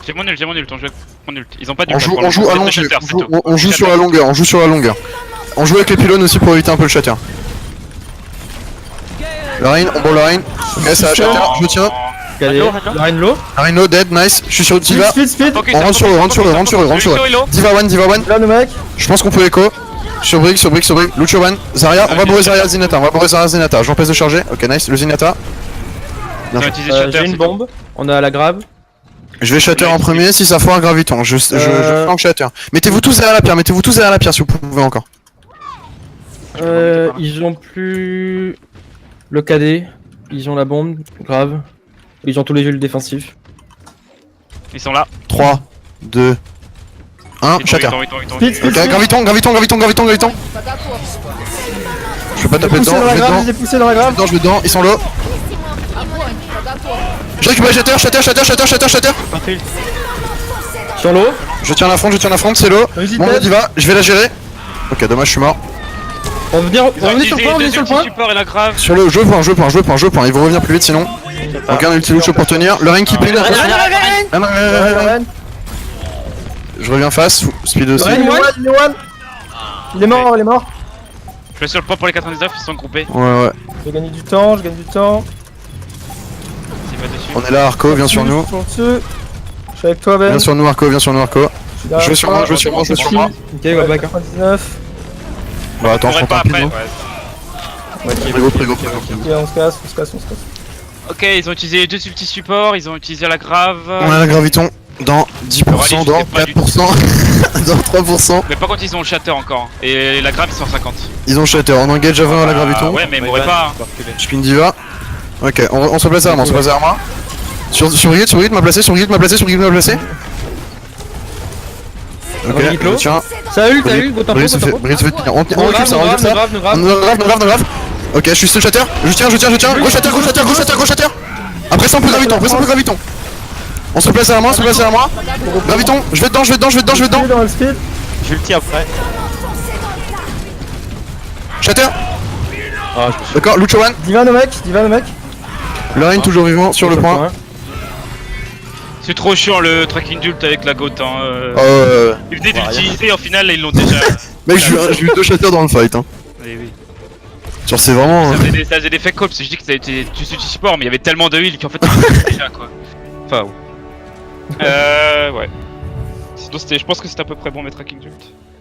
J'ai mon ult, on joue mon ult. Ils ont pas du On joue allongé, on joue sur la longueur. On joue avec les pylônes aussi pour éviter un peu le shatter. Le Rain, on bourre le Rain. Ok, ça a shatter, je me tiens. Cadé. Line low. Rain low, dead, nice. Je suis sur Diva. Speed. On rentre sur eux. Diva one. Là, le mec. Je pense qu'on peut écho. Sur brick. Lucio one. Zarya, on va bourrer Zarya Zenyatta. Je m'empêche de charger. Ok, nice. Le Zenyatta. On a utilisé shatter. J'ai une bombe. On a la grave. Je vais shatter en premier si ça foire un graviton. Je flanque shatter. Mettez-vous tous derrière la pierre si vous pouvez encore. Ils ont plus le KD. Ils ont la bombe. Grave. Ils ont tous les jeux défensifs. Ils sont là. 3, 2, 1, shatter. Ok, graviton. Je peux pas taper dedans, Je l'ai poussé dans la grave. je vais dedans, ils sont low. Je récupère shatter. Sur l'eau. Je tiens la front, c'est low. Vas-y, Bon, dead. on y va, je vais la gérer. Ok, dommage, je suis mort. On va venir sur le point, Support et la grave. Sur le jeu point. Ils vont revenir plus vite sinon. Donc un ulti Lucio pour tenir. Le Rain qui pile. Je reviens face. Speed aussi. Il est mort. Je vais sur le point pour les 99, ils sont groupés. Ouais. Je gagne du temps, je gagne du temps. C'est pas dessus. On est là, Arco, viens sur nous. Dessus. Je suis avec toi, Ben. Viens sur nous, Arco, viens sur nous, Arco. derrière Je vais sur toi. moi, je vais sur moi, je vais sur moi. Ok, ouais, back. 99. Bah attends, je On prends pas un après, pile, ouais. Prégo. Ok, on se casse. Ok, ils ont utilisé les deux petits supports, ils ont utilisé la grave. On a la graviton dans 10%, dans je sais pas du 4%, dans 3%. Mais par contre, ils ont le shatter encore. Et la grave, ils sont 50. Ils ont shatter, on engage avant à la graviton. Ouais, mais ils mourraient pas. Je pin diva. Ok, on se place à arme, on se place à arme. Sur Brigade m'a placé, sur Brigade m'a placé. Brigade low. Ok, tiens. Salut, beau tempo, Brigade se fait tenir. On kiffe ça, on kiffe ça. nous No grave. Ok, je suis seul shatter. Je tiens. Gros shatter. Après ça, on peut graviton. On se place à la main, Graviton, je vais dedans. Dans le speed. Je le tire après. Shatter. D'accord, Lucho One. Diva no mec. Lorraine toujours vivant sur le point. C'est trop chiant le tracking d'ult avec la goat. Hein. Ils venaient d'utiliser, en final, ils l'ont déjà. Mec, j'ai eu 2 shatters dans le fight. Hein. Oui. Genre, c'est vraiment. Ça faisait des fake calls, parce que je dis que ça a été du support, mais il y avait tellement de heal qu'en fait, déjà quoi. Enfin, ouais. Sinon, je pense que c'était à peu près bon mes tracking d'ult.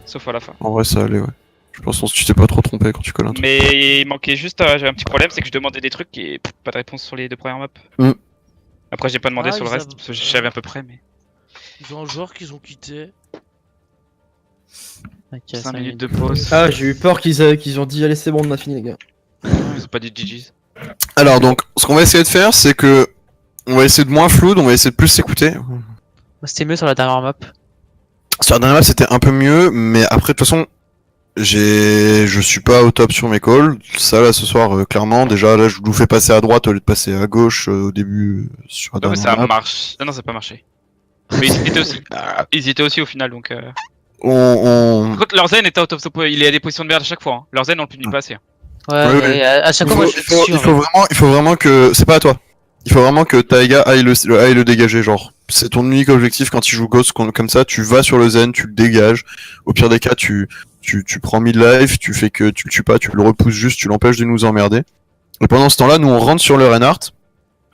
Sauf à la fin. En vrai, ça allait, ouais. Je pense que tu t'es pas trop trompé quand tu colles un truc. Mais il manquait juste, j'avais un petit problème, c'est que je demandais des trucs et pas de réponse sur les 2 premières maps. Après, j'ai pas demandé sur le reste, parce que je savais à peu près, mais. Ils ont un joueur qu'ils ont quitté. 5 minutes de pause. Ah, j'ai eu peur qu'ils ont dit allez, c'est bon, on a fini, les gars. Ils ont pas dit GG's. Alors, donc, ce qu'on va essayer de faire, c'est que. On va essayer de moins floude, on va essayer de plus s'écouter. C'était mieux sur la dernière map. Sur la dernière map, c'était un peu mieux, mais après, de toute façon. Je suis pas au top sur mes calls. Ça, là, ce soir, clairement. Déjà, là, je vous fais passer à droite au lieu de passer à gauche au début sur la Non, mais dernière ça map. marche. Non, ça a pas marché. Mais ils y étaient aussi au final, donc. Par contre, leur zen était au top, il est à des positions de merde à chaque fois. Hein. Leur zen, on le punit pas assez. Hein. Ouais, Ouais. à chaque fois, moi je suis sûr. Il faut vraiment que. C'est pas à toi. Il faut vraiment que Taiga aille le dégager. Genre, c'est ton unique objectif quand tu joues Ghost comme ça. Tu vas sur le zen, tu le dégages. Au pire des cas, tu prends mid-life, tu fais que tu le tues pas, tu le repousses juste, tu l'empêches de nous emmerder. Et pendant ce temps-là, nous on rentre sur le Reinhardt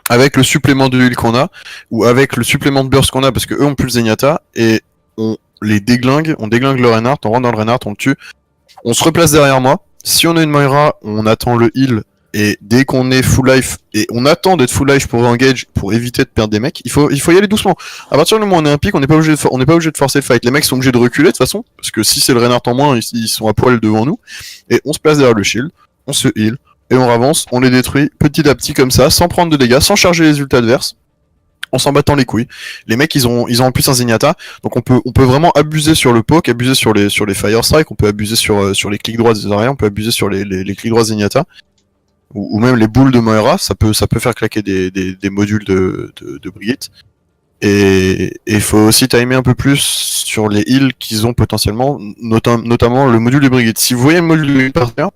avec le supplément de heal qu'on a, ou avec le supplément de burst qu'on a, parce que eux ont plus le Zenyatta, et on les déglingue, on déglingue le Reinhardt, on rentre dans le Reinhardt, on le tue, on se replace derrière moi. Si on a une Moira, on attend le heal, et dès qu'on est full life, et on attend d'être full life pour engage, pour éviter de perdre des mecs, il faut y aller doucement. À partir du moment où on est un pic, on n'est pas obligé de forcer le fight. Les mecs sont obligés de reculer de toute façon, parce que si c'est le Reinhardt en moins, ils sont à poil devant nous, et on se place derrière le shield, on se heal, et on avance, on les détruit petit à petit comme ça, sans prendre de dégâts, sans charger les ults adverses, en s'en battant les couilles. Les mecs, ils ont en plus un Zenyatta, donc on peut vraiment abuser sur le poke, abuser sur les fire strike, on peut abuser sur les clics droits des arrières, on peut abuser sur les clics droits Zenyatta. Ou même les boules de Moira, ça peut faire claquer des modules de Brigitte. Et il faut aussi timer un peu plus sur les heals qu'ils ont potentiellement, notamment le module de Brigitte. Si vous voyez le module de Brigitte partir,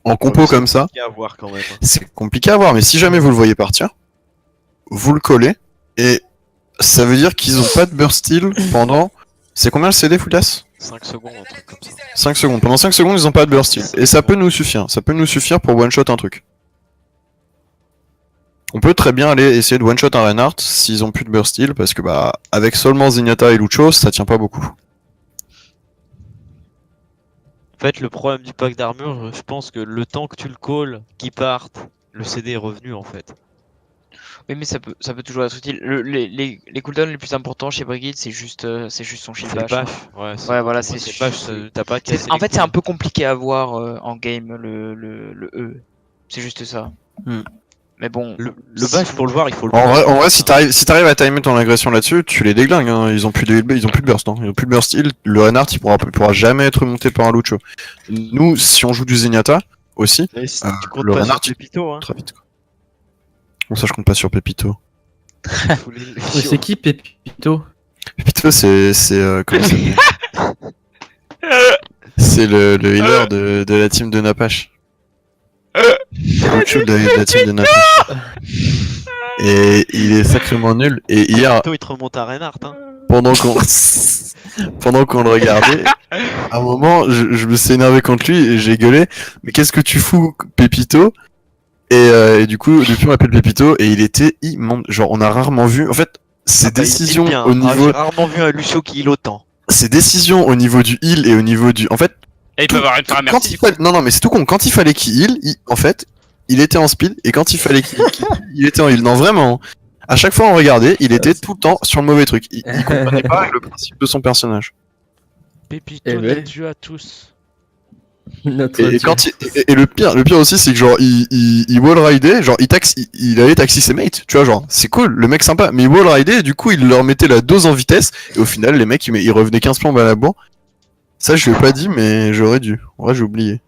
en compo comme ça, c'est compliqué à voir, mais si jamais vous le voyez partir, vous le collez, et ça veut dire qu'ils ont pas de burst heal pendant... C'est combien le CD, Foutas ? 5 secondes, un truc comme ça. 5 secondes. Pendant 5 secondes, ils ont pas de burst heal. Et ça peut nous suffire. Ça peut nous suffire pour one-shot un truc. On peut très bien aller essayer de one-shot un Reinhardt s'ils ont plus de burst heal, parce que bah, avec seulement Zenyatta et Lucho, ça tient pas beaucoup. En fait, le problème du pack d'armure, je pense que le temps que tu le calls, qu'il parte, le CD est revenu en fait. Oui, mais ça peut toujours être utile. Les cooldowns les plus importants chez Brigitte, c'est juste son shield bash. Ouais, voilà, c'est c'est bash, t'as pas cassé. En fait, c'est un peu compliqué à voir en game le E. C'est juste ça. Mais bon, le bash pour le voir, il faut le En vrai, si t'arrives à timer ton agression là-dessus, tu les déglingues. Hein. Ils ont plus de burst. Hein. Ils ont plus de burst heal. Le Reinhardt, il pourra jamais être monté par un Lucho. Nous, si on joue du Zenyatta aussi, tu comptes le pas Reinhardt, sur Pépito, hein. très vite. Quoi. Bon, ça, je compte pas sur Pépito. Mais c'est qui Pépito? Pépito, c'est comment ça s'appelle c'est le healer de la team de Napash. Lucho de la team de Napash. Et il est sacrément nul. Et hier, Pépito, il te remonte à Reinhardt, hein. pendant qu'on pendant qu'on le regardait, à un moment, je me suis énervé contre lui et j'ai gueulé. Mais qu'est-ce que tu fous, Pépito? Et du coup, depuis on l'appelle Pépito et il était immonde. Genre, on a rarement vu. En fait, ses décisions au niveau. J'ai rarement vu un Lucio qui heal autant. Ses décisions au niveau du heal et au niveau du. En fait. Et il peut avoir une faire un Quand merci. il fallait... Non, non, mais c'est tout con. Quand il fallait qu'il heal, en fait, il était en speed. Et quand il fallait qu'il il était en heal. Non, vraiment. À chaque fois on regardait, il était tout le temps sur le mauvais truc. Il comprenait pas le principe de son personnage. Pépito, Eh ben. Dieu à tous. Notre Et, Dieu. quand et le pire aussi, c'est que genre il wall-ridait, genre il allait taxi ses mates, tu vois, genre c'est cool, le mec sympa, mais il wall-ridait et du coup il leur mettait la dose en vitesse et au final les mecs ils revenaient 15 plombes à la bourre. Ça je lui ai pas dit mais j'aurais dû. En vrai j'ai oublié.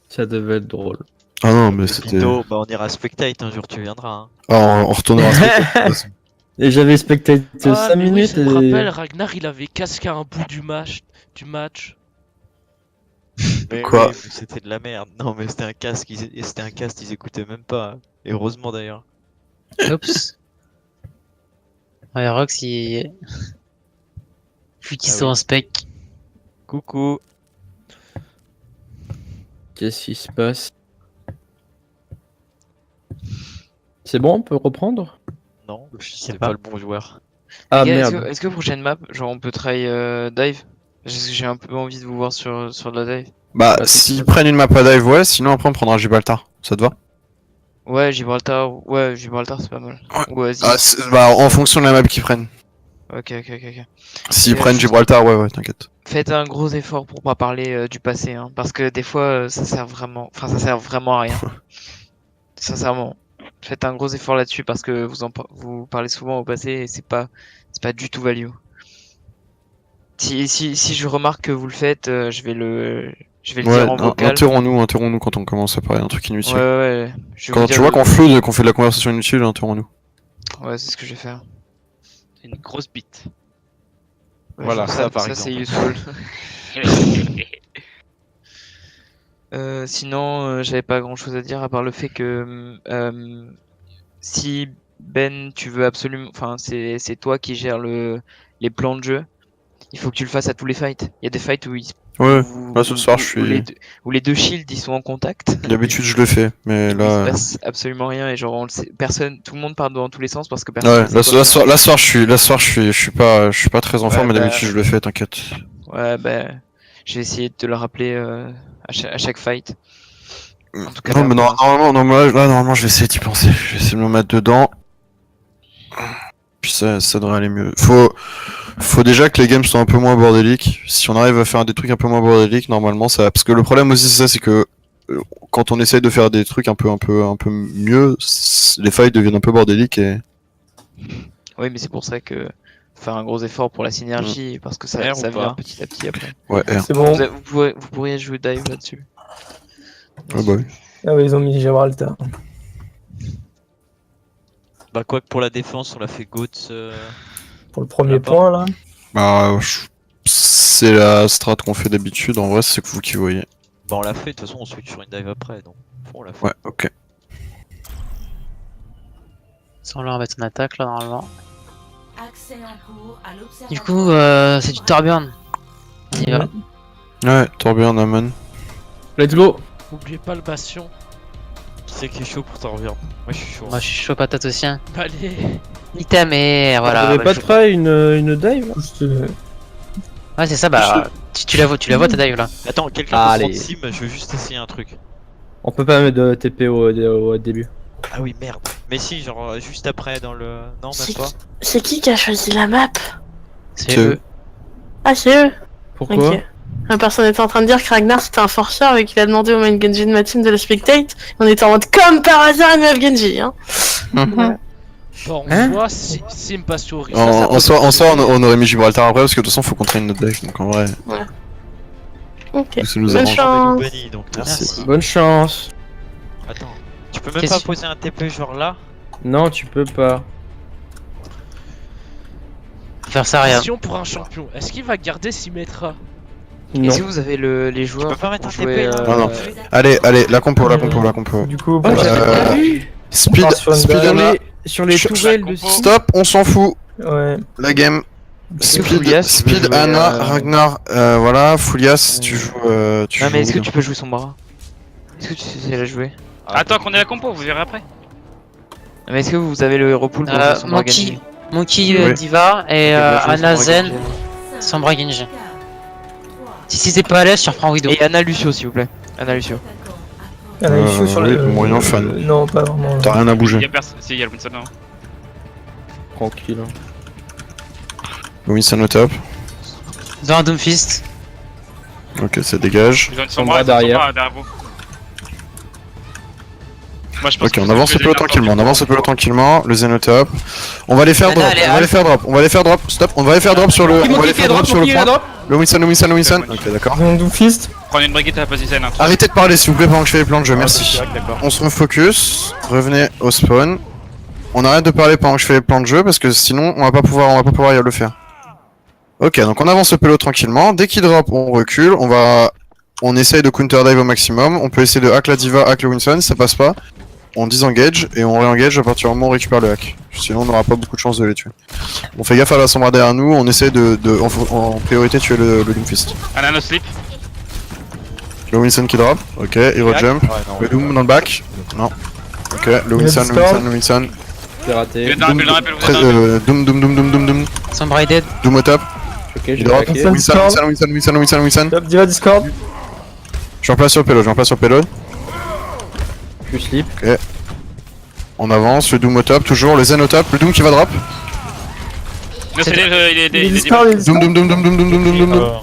Ça devait être drôle. Ah non mais c'était. Pépito, bah on ira spectate un jour, tu viendras. Hein. Ah, on retournera. Et j'avais spectaté 5 mais oui, minutes je me rappelle, et... Ragnar il avait casqué un bout du match. Mais Quoi oui, mais c'était de la merde. Non mais c'était un casque, ils écoutaient même pas. Et heureusement d'ailleurs. Oups. Ouais, Rox, il. Vu qu'ils Ah sont oui. en spec. Coucou. Qu'est-ce qui se passe? C'est bon, on peut reprendre? Non, sais c'est pas. pas le bon joueur. Ah Les gars, merde. est-ce que prochaine map, genre on peut try dive? Parce que j'ai un peu envie de vous voir sur de la dive. Bah s'ils prennent une map à dive ouais, sinon après on prendra Gibraltar. Ça te va? Ouais, Gibraltar c'est pas mal. Ouais, vas-y. Ah, bah en fonction de la map qu'ils prennent. Ok. S'ils Et, prennent Gibraltar ouais t'inquiète. Faites un gros effort pour pas parler du passé, hein, parce que des fois ça sert vraiment à rien. Sincèrement, faites un gros effort là-dessus parce que vous parlez souvent au passé et c'est pas du tout value. Si je remarque que vous le faites, je vais le Ouais, dire en vocal. interromps-nous quand on commence à parler d'un truc inutile. Ouais. Je vais Quand vous tu dire vois le- qu'on floue, qu'on fait de la conversation inutile, interromps-nous. Ouais, c'est ce que je vais faire. Une grosse bite. Ouais, Voilà, genre ça, par c'est exemple. useful. Sinon, j'avais pas grand chose à dire à part le fait que si Ben, tu veux absolument, enfin, c'est toi qui gères les plans de jeu. Il faut que tu le fasses à tous les fights. Il y a des fights où Ouais, là ce soir je suis. où les deux shields ils sont en contact. D'habitude je le fais, mais Il se là. passe absolument rien et genre on le sait, tout le monde part dans tous les sens parce que Ouais, personne. ne sait quoi faire. la soir je suis pas très en forme, mais d'habitude je le fais, t'inquiète. Ouais, j'ai essayé de te le rappeler à chaque fight. En tout cas, Non, là, mais normalement je vais essayer d'y penser. Je vais essayer de me mettre dedans. Puis ça devrait aller mieux. Faut déjà que les games soient un peu moins bordéliques. Si on arrive à faire des trucs un peu moins bordéliques, normalement ça. Parce que le problème aussi c'est ça, c'est que quand on essaye de faire des trucs un peu mieux, les fights deviennent un peu bordéliques et. Oui, mais c'est pour ça que faire un gros effort pour la synergie parce que ça R ou vient pas petit à petit après. Ouais, R. C'est bon. Vous pourriez jouer dive là-dessus. Ouais, bah oui. Ah ouais, ils ont mis Gibraltar. Bah quoi que pour la défense, on l'a fait GOATS. Pour le premier Ah, point, là. Bah, c'est la strat qu'on fait d'habitude, en vrai, c'est que vous qui voyez. Bah on l'a fait, de toute façon on switch sur une dive après, donc on l'a fait. Ouais, ok. Sans leur mettre une attaque là normalement. Accès en cours à l'observatoire. Du coup, c'est du Torbjorn. On y va. Ouais, Torbjorn, Amon. Let's go. Oubliez pas le bastion. Qui c'est qui est chaud pour Torbjorn? Moi je suis chaud. Moi je suis chaud patate aussi. Hein. Allez. Nique ta mère, voilà. T'avais bah, pas je- de try une dive? Ouais, c'est ça, bah. Tu la vois ta dive là. Attends, quelqu'un peut prendre sim, je veux juste essayer un truc. On peut pas mettre de TP au début. Ah oui, merde. Mais si, genre juste après dans le. Non, même pas. C'est qui a choisi la map? C'est Que- eux. Ah, c'est eux. Pourquoi? Ok. La personne était en train de dire que Ragnar c'était un forceur et qu'il a demandé au main Genji de ma team de le spectate. On était en mode comme par hasard une meuf Genji. Hein. Mhm. Bon, Hein soit Sim passe sur En soi, on aurait mis Gibraltar après parce que de toute façon, faut qu'on traîne notre deck, donc en vrai, Ok. ça nous Bonne arrange. chance. Bunny, donc Merci. Bonne chance. Attends. Tu peux même Qu'est-ce pas que- poser un TP genre là? Non, tu peux pas. Faire ça rien. Question pour un champion. Est-ce qu'il va garder Symmetra? Non. Est-ce que vous avez les joueurs peux pas mettre pour un TP, jouer, là Non, non. Allez, la compo. Du coup, Ah, j'avais pas vu. Speed, part sur une speed dive. on a. Sur les tourelles de Stop, on s'en fout. ouais. La game. Speed, Anna, Ragnar, voilà, Foulias, tu joues. Tu Non mais joues est-ce que où tu peux jouer son bras? Est-ce que tu sais la jouer? Attends qu'on ait la compo, vous verrez après. Non, mais est-ce que vous avez le hero pool pour jouer son bras Genji? Monkey Oui. Diva et Ok, bah, jouez Anna son bras Zen, Genji. Sombra Genji. Si t'es pas à l'aise, je reprends Widow. Et Anna Lucio s'il vous plaît. Anna Lucio. Il y en a une sur oui, le. moyen fan. Non, pas vraiment. T'as rien à Il y bouger. a personne. Si, il y a le Winston. Tranquille. Winston au top. Dans un Doomfist. Ok, ça dégage. Ils ont une Sombra Sombra derrière. derrière vous. Moi, je pense Ok, que on c'est avance le le peu tranquillement, on avance le peu tranquillement, le Zen au top. On va les faire Anna, drop, elle est on va les faire drop, on va les faire drop, stop, on va les faire drop sur le. On va les faire drop sur le point. Le Winston. Ok, d'accord. Ils ont Doomfist. Prenez une briquette à la position. Hein. Arrêtez de parler s'il vous plaît pendant que je fais les plans de jeu, merci. On se refocus, revenez au spawn. On arrête de parler pendant que je fais les plans de jeu parce que sinon on va pas pouvoir le faire. Ok, donc on avance le pélo tranquillement. Dès qu'il drop, on recule. On essaye de counter dive au maximum. On peut essayer de hack la diva, hack le Winston. Si ça passe pas, on disengage et on réengage à partir du moment où on récupère le hack. Sinon, on n'aura pas beaucoup de chance de les tuer. On fait gaffe à la sombra derrière nous. On essaye en priorité tuer le Doomfist. Anna no sleep. Le Winston qui drop. Ok, hero jump. Le Doom dans le back. Non. Ok, le Winston. C'est raté. Doom. Sombra est dead. Doom au top. Ok, Il j'ai drop. raqué. Winston. Top, Diva Discord. Je replace sur le payload. Plus slip. On avance, le Doom au top, toujours, le Zen au top, le Doom qui va drop. Non, c'est il est Discord, il est Discord. Doom.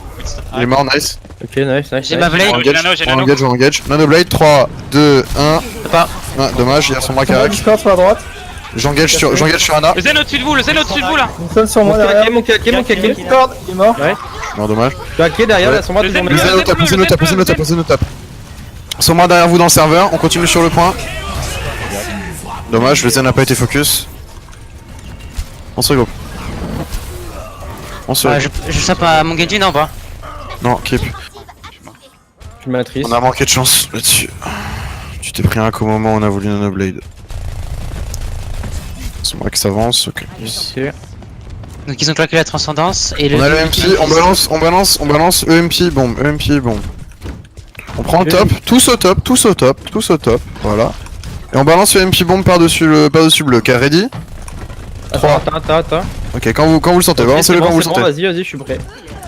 Il est mort, nice. Ok, nice. J'ai ma blade. On engage. Nanoblade, 3, 2, 1. Pas. Ah, dommage, il y a son bras qui Diva hack. Discord sur la droite. J'engage sur Anna. Le Zen au-dessus de vous, là. Winston sur moi derrière. Mon hacké. Discord, il est mort. Non, dommage. Tu as hacké derrière Ouais. la sombra Le toujours Zen Le Zen au top. Son bras derrière vous dans le serveur, on continue sur le point. Dommage, le Zen n'a pas été focus. On se regroupe. Je sape à mon Genji, non pas. Non, keep. Je matrice. On a manqué de chance là-dessus. Tu t'es pris un hack au moment où on a voulu Nanoblade. Son bras qui s'avance, ok. Donc ils ont claqué la transcendance et le. On a le MP, on balance EMP bombe. On prend le top, tous au top, voilà. Et on balance le MP bombe par-dessus le bloc, ready? Attends. Ok, quand vous le sentez, balancez-le quand vous le sentez. Vas-y, je suis prêt.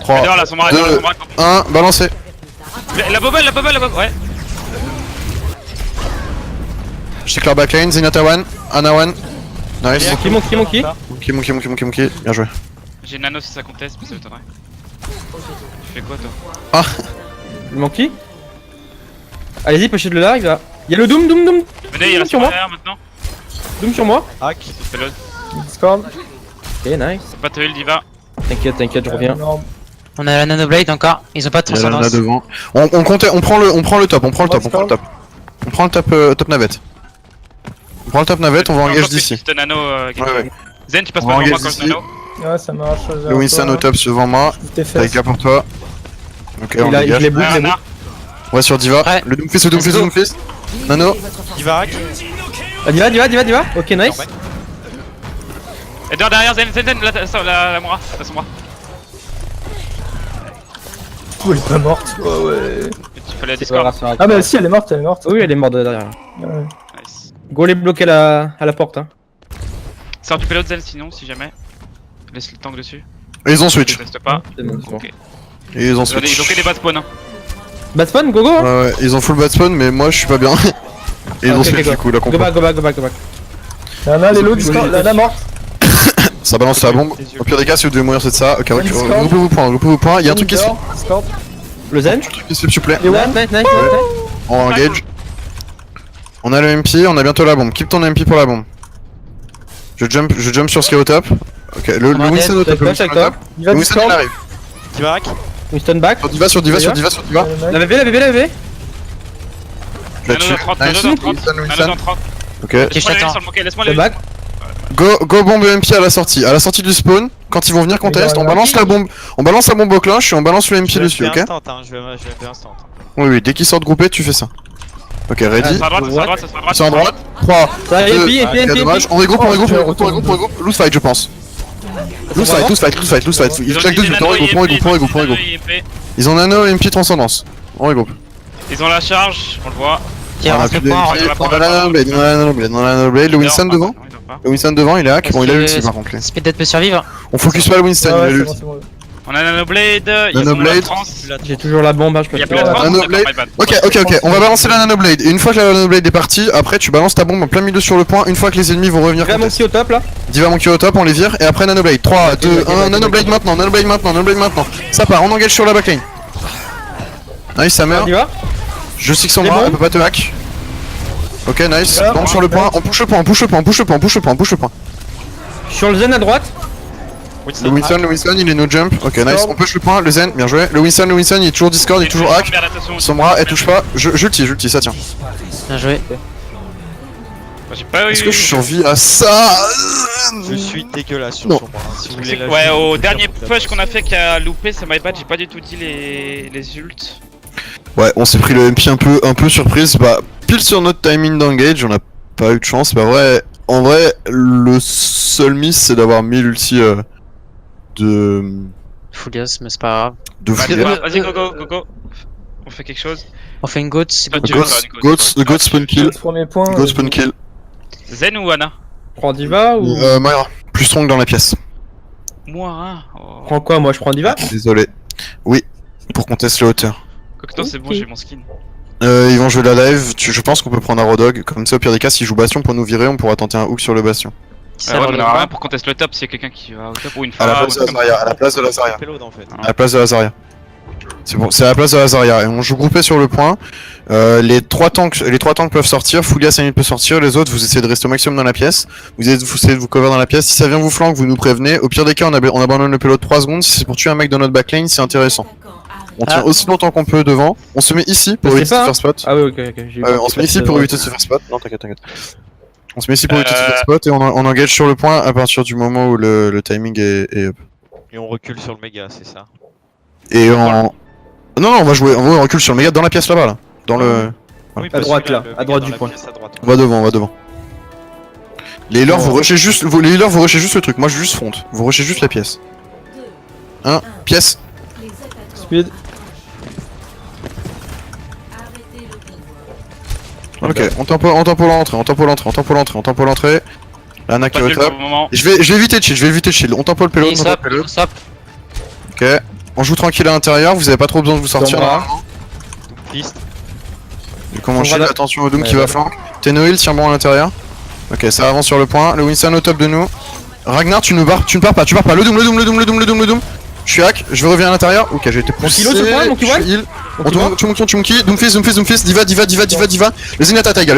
3, 2, 1, balancez. La bubble, ouais. Je check leur backline, Zenyatta 1, Anna 1. Nice. Monkey. Monkey, bien joué. J'ai nano si ça conteste, mais ça m'étonnerait. Tu fais quoi toi? Ah, Le Monkey. Allez-y, pushez-le là, il va. Il y a le Doom. Venez, il reste sur moi. derrière maintenant. Doom sur moi. Fais-le. Discord. Ok, nice. Pas te heal, Diva. T'inquiète, je reviens. Non. On a la Nanoblade encore. Ils ont pas de il y a Anna transcendance. devant. On prend le top. On prend le top navette. On prend le top navette, on va engage d'ici. Juste nano. Ouais. Zen, tu passes On pas va devant moi engage quand je d'ici. nano. Ouais, ça marche. Le Winston au top devant moi. T'es T'as fait. gars pour toi. Ok, on Il a, je dégage. les bouge, Anna. On va sur Diva. Ouais. Le Doomfist. Nano. Ah, Diva. Ok, nice. Et derrière Zen, la Moira. La Sombra. Oh, elle est pas morte. Ouais. Tu fallait la Discord. Ah, bah si, elle est morte. Oui, elle est morte derrière. Ouais. Nice. Go les bloquer à la porte. Hein. Sors du payload Zen sinon, si jamais. Laisse le tank dessus. Et ils ont switch. Je teste pas. C'est bon. Ok. Et ils ont Ils ont switch. fait des bas de spawn. Hein. Bad spawn, go. Ouais, ils ont full bad spawn, mais moi je suis pas bien. Et ils ont Ok, switch go. du coup, la Go compo. back. Anna, les lots, Discord. Anna morte. Ça balance la bombe. Au pire des cas, si vous devez mourir, c'est de ça. Ok, regroupez-vous point. Il y a un truc qui se fait. Discord. Le Zen. S'il vous plaît. Nice. On engage. On a le MP, on a bientôt la bombe. Keep ton MP pour la bombe. Je jump sur ce qui est au top. Ok, le Winston au top. Diva Le Winston Discord. il arrive. Winston back. Sur Diva. La VV. Je la tue. Nice. Nano dans 30. Ok. je t'attends. Laisse-moi Le le back. Go bombe MP à la sortie. À la sortie du spawn, quand ils vont venir contest, on balance la bombe. On balance la bombe au cloche et on balance le MP dessus, ok? Je vais instant. Oui, dès qu'ils sortent groupés, tu fais ça. Ok, ready? Ça sera à droite. C'est en droite. 3, Ça 2, MP. dommage. On regroupe. Loose fight, je pense. Loose fight, loose fight, loose fight, loose fight. Ils claquent 2 ults, on regroupe, on regroupe, on regroupe, on regroupe. Ils ont nano et une petite transcendance. On regroupe. Ils ont la charge, on le voit. Tiens, On a reste plus le de point, on a la nanoblade, on a la nanoblade, on a la nanoblade. Le Winston devant. Le Winston devant, il est hack. Bon, il a l'ulti par contre. Speed Dead peut survivre. On focus pas le Winston, il a l'ulti. On a Nanoblade, ils ont Nanoblade. la trans. J'ai toujours la bombe, hein, je peux Il y a pas. plus la trans, Nanoblade. d'accord, my bad. Ok, on va balancer la nanoblade. Et une fois que la nanoblade est partie, après tu balances ta bombe en plein milieu sur le point. Une fois que les ennemis vont revenir. Diva Monkey au top là. Diva Monkey au top, on les vire. Et après nanoblade. 3, 2, 1, nanoblade maintenant, nanoblade maintenant, nanoblade maintenant. Ça part, on engage sur la backline. Nice, ça meurt. Diva. Je sais que son C'est bras, bon. elle peut pas te hack. Ok, nice. Ah, Bombe sur le point, on push le point, on push le point, on push le point, on push le point, on push le point. Sur le zen à droite. Le Winston, il est no jump. Ok, nice. On push le point, le Zen, bien joué. Le Winston, il est toujours Discord, il est toujours hack. Son bras, elle touche pas. Je ulti, ça tient. Bien joué. J'ai pas eu. Est-ce que je survis à ça? Je suis dégueulasse sur Non. son bras. Si vous voulez la Ouais, jouer, au je dernier peux faire push qu'on a fait qui a loupé, c'est my bad, j'ai pas du tout dit les ults. Ouais, on s'est pris le MP un peu surprise. Bah, pile sur notre timing d'engage, on a pas eu de chance. Bah, en vrai, le seul miss, c'est d'avoir mis l'ulti de. Foulias, mais c'est pas grave. De Vas-y, Foulias. vas-y, go. On fait quelque chose. On fait une goat, c'est bon. Goat spawn kill. Premier point. Goat spawn kill. Zen ou Ana? Prends Diva ou. Myra. Plus strong dans la pièce. Moi, hein. Oh. Prends quoi, moi je prends Diva. Désolé. Oui, pour qu'on teste les hauteurs. Cocteau, c'est bon, j'ai mon skin. Ils vont jouer la live. Je pense qu'on peut prendre un Rodog. Comme ça, au pire des cas, s'ils jouent Bastion pour nous virer, on pourra tenter un hook sur le Bastion. Ça Ouais, va, mais le on a bras. rien pour qu'on teste le top s'il y a quelqu'un qui va au top ou une À la fois. place de la Zarya, à la place de la Zarya. payload, en fait. À la place de la Zarya. C'est bon, c'est à la place de la Zarya. Et on joue groupé sur le point. Les trois tanks peuvent sortir. Foulias Sanit peut sortir. Les autres, vous essayez de rester au maximum dans la pièce. Vous essayez de vous cover dans la pièce. Si ça vient vous flanque, vous nous prévenez. Au pire des cas, on abandonne le payload 3 secondes. Si c'est pour tuer un mec dans notre backline, c'est intéressant. On tient aussi longtemps qu'on peut devant. On se met ici pour Je sais éviter de pas, se faire spot. Ah ouais, ok. J'ai eu peur On qu'il se met ici fasse, pour éviter de se faire spot. Non, t'inquiète. On se met ici pour éviter de se faire spot et on engage sur le point à partir du moment où le timing est up. Et on recule sur le méga, c'est ça. Et on. Non, on va jouer, on recule sur le méga dans la pièce là-bas là. Dans le. Oui, À droite, celui-là, là, le à méga droite dans du la point. pièce à droite. On va devant. Les healers, vous rushez juste le truc. Moi, je juste front. Vous rushez juste la pièce. Pièce. Speed. Ok, on tempo l'entrée. Lana qui est Pas au nul pour top. le moment. Je vais éviter de shield, On tempo le payload, on tempo le payload. Swap. Ok. On joue tranquille à l'intérieur, vous avez pas trop besoin de vous sortir là. Fist. Et comment Voilà. shield, attention au Doom qui va flank. Tenoil, tiens bon à l'intérieur. Ok, ça avance sur le point. Le Winston au top de nous. Ragnar, tu ne pars pas. Le Doom. Je suis hack, je reviens à l'intérieur. Ok, j'ai été poussé. Kilo sur point, mon Kiwan. Je suis heal. On tourne, tu monkey. Doomfist. Diva. Le Zenyatta Taiga.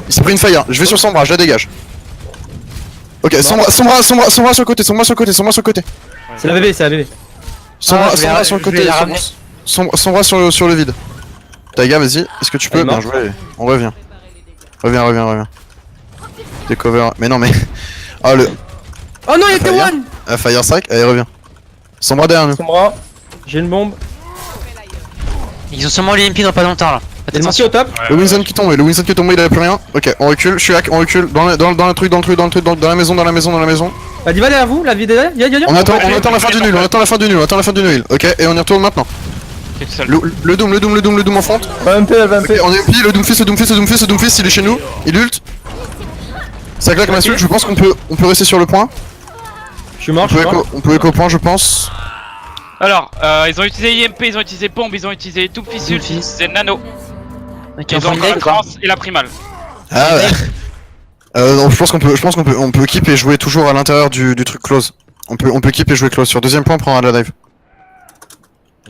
Il s'est pris une fire. Je vais sur son bras, je la dégage. Ok, son bras sur le côté. C'est la bébé. Son bras sur le côté. Son bras sur le vide. Taiga, vas-y. Est-ce que tu peux? Elle est Bien morte. joué. On revient. Reviens. T'es cover. Mais non, mais. Ah, le. Oh non, il était Fire. one. Fire strike, allez, reviens. Son bras derrière nous. Son bras. J'ai une bombe. Ils ont sûrement l'EMP dans pas longtemps là. Il est Monkey au top. Le Winston qui tombe, il a plus rien. Ok, on recule, je suis hack, on recule dans le truc, dans la maison. Bah, Diva derrière vous, la vie derrière. Viens. On attend la fin du nul, ok, et on y retourne maintenant. Le Doom en front. Va MP, elle va Ok, MP. on est au pied, le Doomfist, il est chez nous, il ult. Ça claque ma suite, je pense qu'on peut rester sur le point. Je suis mort, On peut éco au point, je pense. Alors, ils ont utilisé IMP, ils ont utilisé bombe, ils ont utilisé tout fissul, c'est nano. Ok, Ils on ont fait une encore la dead quoi. trans et la primale. Ah ouais. Non, je pense qu'on peut keep et jouer toujours à l'intérieur du truc close. On peut keep et jouer close. Sur deuxième point, on prendra la dive.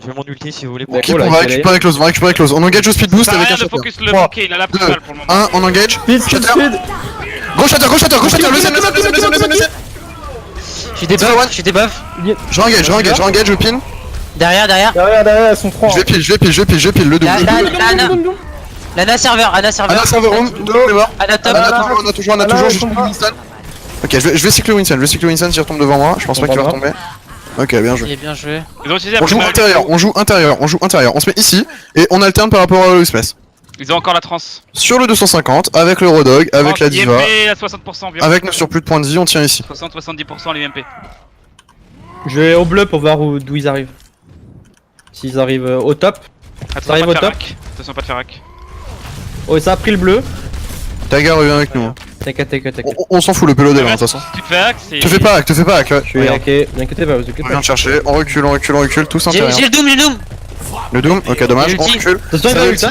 Je vais mon ulti si vous voulez. On keep, on va récupérer close. On engage au speed boost Ça avec rien un de shatter. focus le 3, monkey, il a la primale pour le moment. 1, on engage. Speed. Gros shatter, le Zen. J'ai des buffs. Je engage, je pin. Derrière. Derrière, elles sont 3. Je vais pile, le double. Lana serveur. Anna serveur home, il est mort. Anna top. On a toujours, je suis Winston. Ok, je vais cycler Winston, s'il retombe devant moi, je pense pas qu'il va retomber. Ok, bien joué. Il est bien joué. Ils ont utilisé la On joue primale. intérieur, on se met ici, et on alterne par rapport à l'Oxpress. Ils ont encore la trans. Sur le 250, avec le Rodog, avec la Diva, IMP à 60%, bien. avec nos surplus de points de vie, on tient ici. 60-70% l'IMP. Je vais au bleu pour voir d'où ils arrivent. S'ils arrivent au top. Attention, arrive pas de au top. Ferrac. Attention, pas de Ferrac. Oh, ça a pris le bleu. Taga revient avec nous. T'inquiète. On s'en fout, le pelo est là, de toute façon. Tu te fais hack, c'est. Te fais pas hack, ouais. Je suis hacké, n'inquiétez pas, vous inquiétez On pas. vient te chercher, on recule, tous J'ai intérieur. le doom, j'ai le doom. Le Doom, ok, dommage, on Ulti. recule. Attention, il Ça va va, ult, hein.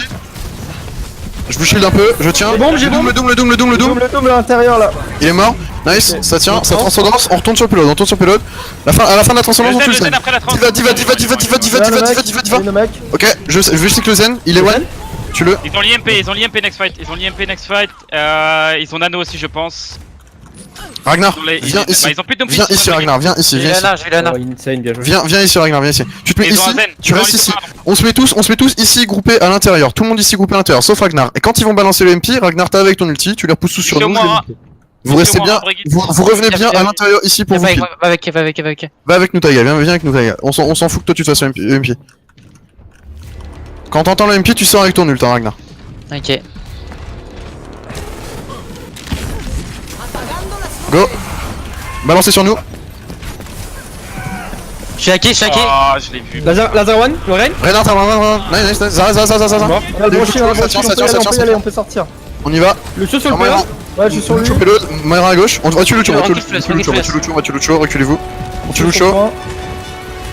Je vous shield un peu, je tiens. J'ai bombe, j'ai Le Doom, bombe. le Doom. Le Doom à l'intérieur là. Il est mort, nice, ça tient, ça transcendance, on retourne sur le payload, À la fin de la transcendance, on tue Le le zen zen. après la trans. Diva. Le mec. Ok, je vais stick le zen, il est one. Tue-le. Ils ont l'IMP next fight. Ils ont Nano aussi, je pense. Ragnar, viens Bah, ici. ils ont plus de Viens ici, Ragnar, viens ici. J'ai Lana, j'ai Lana. Oh, insane, bien joué. Viens ici, Ragnar, viens ici. Tu te mets Ils ont ici, un zen. tu Ils ont restes un ici. zen. On se met tous ici groupés à l'intérieur. Tout le monde ici groupé à l'intérieur, sauf Ragnar. Et quand ils vont balancer le MP, Ragnar t'as avec ton ulti, tu les repousses tous sur Ici au nous. moins, Vous restez au moins bien, un Brigitte. vous revenez bien à l'intérieur ici pour vous Va kill. avec. Va avec nous, Taiga, viens avec nous, Taiga. On s'en fout que toi tu te fasses MP. Quand t'entends le MP, tu sors avec ton ult, hein, Ragnar. Ok. Go. Balancez sur nous. Je suis hacké. Ah, je l'ai vu. Laser one, Lorraine. Reinhardt, nice. Zara. Mort. On a le brocher, Ça tient, on peut y aller, on peut sortir. On y va. Le saut sur le Moira, payload. Ouais, je suis sur lui. Lucho payload, Moira à gauche. On va tuer Lucho, Rocket Flash, reculez-vous. On tue Je suis sur le Lucho. point.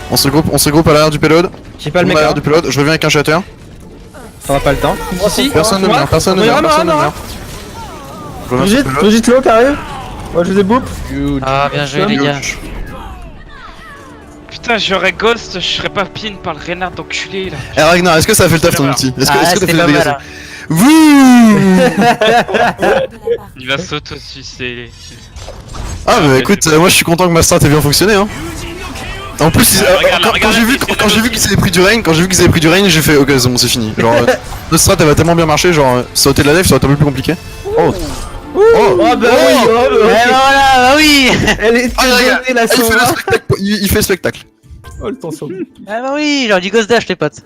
On se groupe à l'arrière du payload. J'ai pas le On mec. va à l'arrière du payload, je reviens avec un shatter. Ça va pas le temps. Si. Personne ne meurt, personne ne meurt. Je reviens sur le payload. Brigitte low qui arrive. Ouais, je les ai boop. Ah, bien joué, les gars. Putain, j'aurais Ghost, je serais pas pin par le Reinhardt d'enculé là. Eh Ragnar, est-ce que ça a fait le taf ton ulti? Est-ce que t'as fait c'était le pas dégâts? mal. Wouh. Il va s'auto-sucer. Ah bah écoute, moi je suis content que ma strat ait bien fonctionné hein. En plus, quand j'ai vu qu'ils avaient pris du rain, j'ai fait ok c'est bon c'est fini. Genre notre strat elle va tellement bien marcher, genre sauter de la life ça va être un peu plus compliqué. Oh. Oh bah oui. Eh voilà, bah oui. Elle est regarde, donnée la il fait le Sora. spectacle. Il fait le spectacle. Oh, le temps sur lui. Ah bah oui, genre du ghost dash, les potes.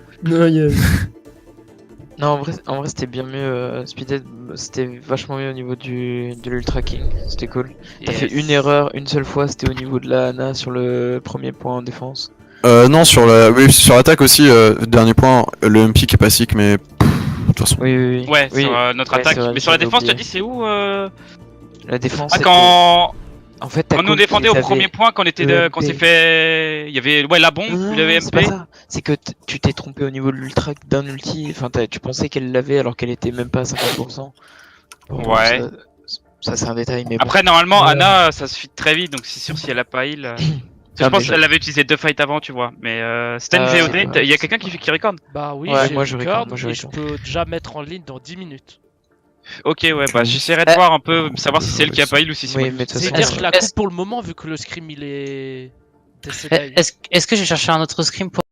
Non, en vrai c'était bien mieux. Speedhead, c'était vachement mieux au niveau de l'ultra king. C'était cool. T'as fait une erreur une seule fois, c'était au niveau de la Ana sur le premier point en défense. Non sur l'attaque aussi, dernier point, le MP qui est pas sick mais de toute façon. Oui. Ouais, Oui. sur notre Ouais, attaque. c'est vrai, Mais sur la j'avais défense, tu as oublié. dit c'est où La défense. Ah, c'était- quand En fait, t'as on nous cool, défendait ils au avaient- premier point, quand on était le quand on s'est MP. fait. Il y avait la bombe, Non, il y avait c'est pas MP. ça. C'est que tu t'es trompé au niveau de l'ultra d'un ulti. Enfin, tu pensais qu'elle l'avait alors qu'elle était même pas à 50%. Bon, Ouais. Ça c'est un détail, mais bon. Après, normalement, Ana, ça se fit très vite, donc c'est sûr si elle a pas heal. Je Ah, pense mais qu'elle l'avait utilisé 2 fights avant, tu vois. Mais c'était une Ah, VOD, c'est il y a quelqu'un qui record. Bah oui, Ouais, j'ai moi, je record record, moi, je et je record. peux déjà mettre en ligne dans 10 minutes. Ok, ouais, bah j'essaierai de voir un peu, savoir si c'est elle qui a pas heal ou si c'est Oui, moi. mais de toute C'est façon, dire que je la est-ce- coupe pour le moment vu que le scrim il est décédé. Est-ce que j'ai cherché un autre scrim pour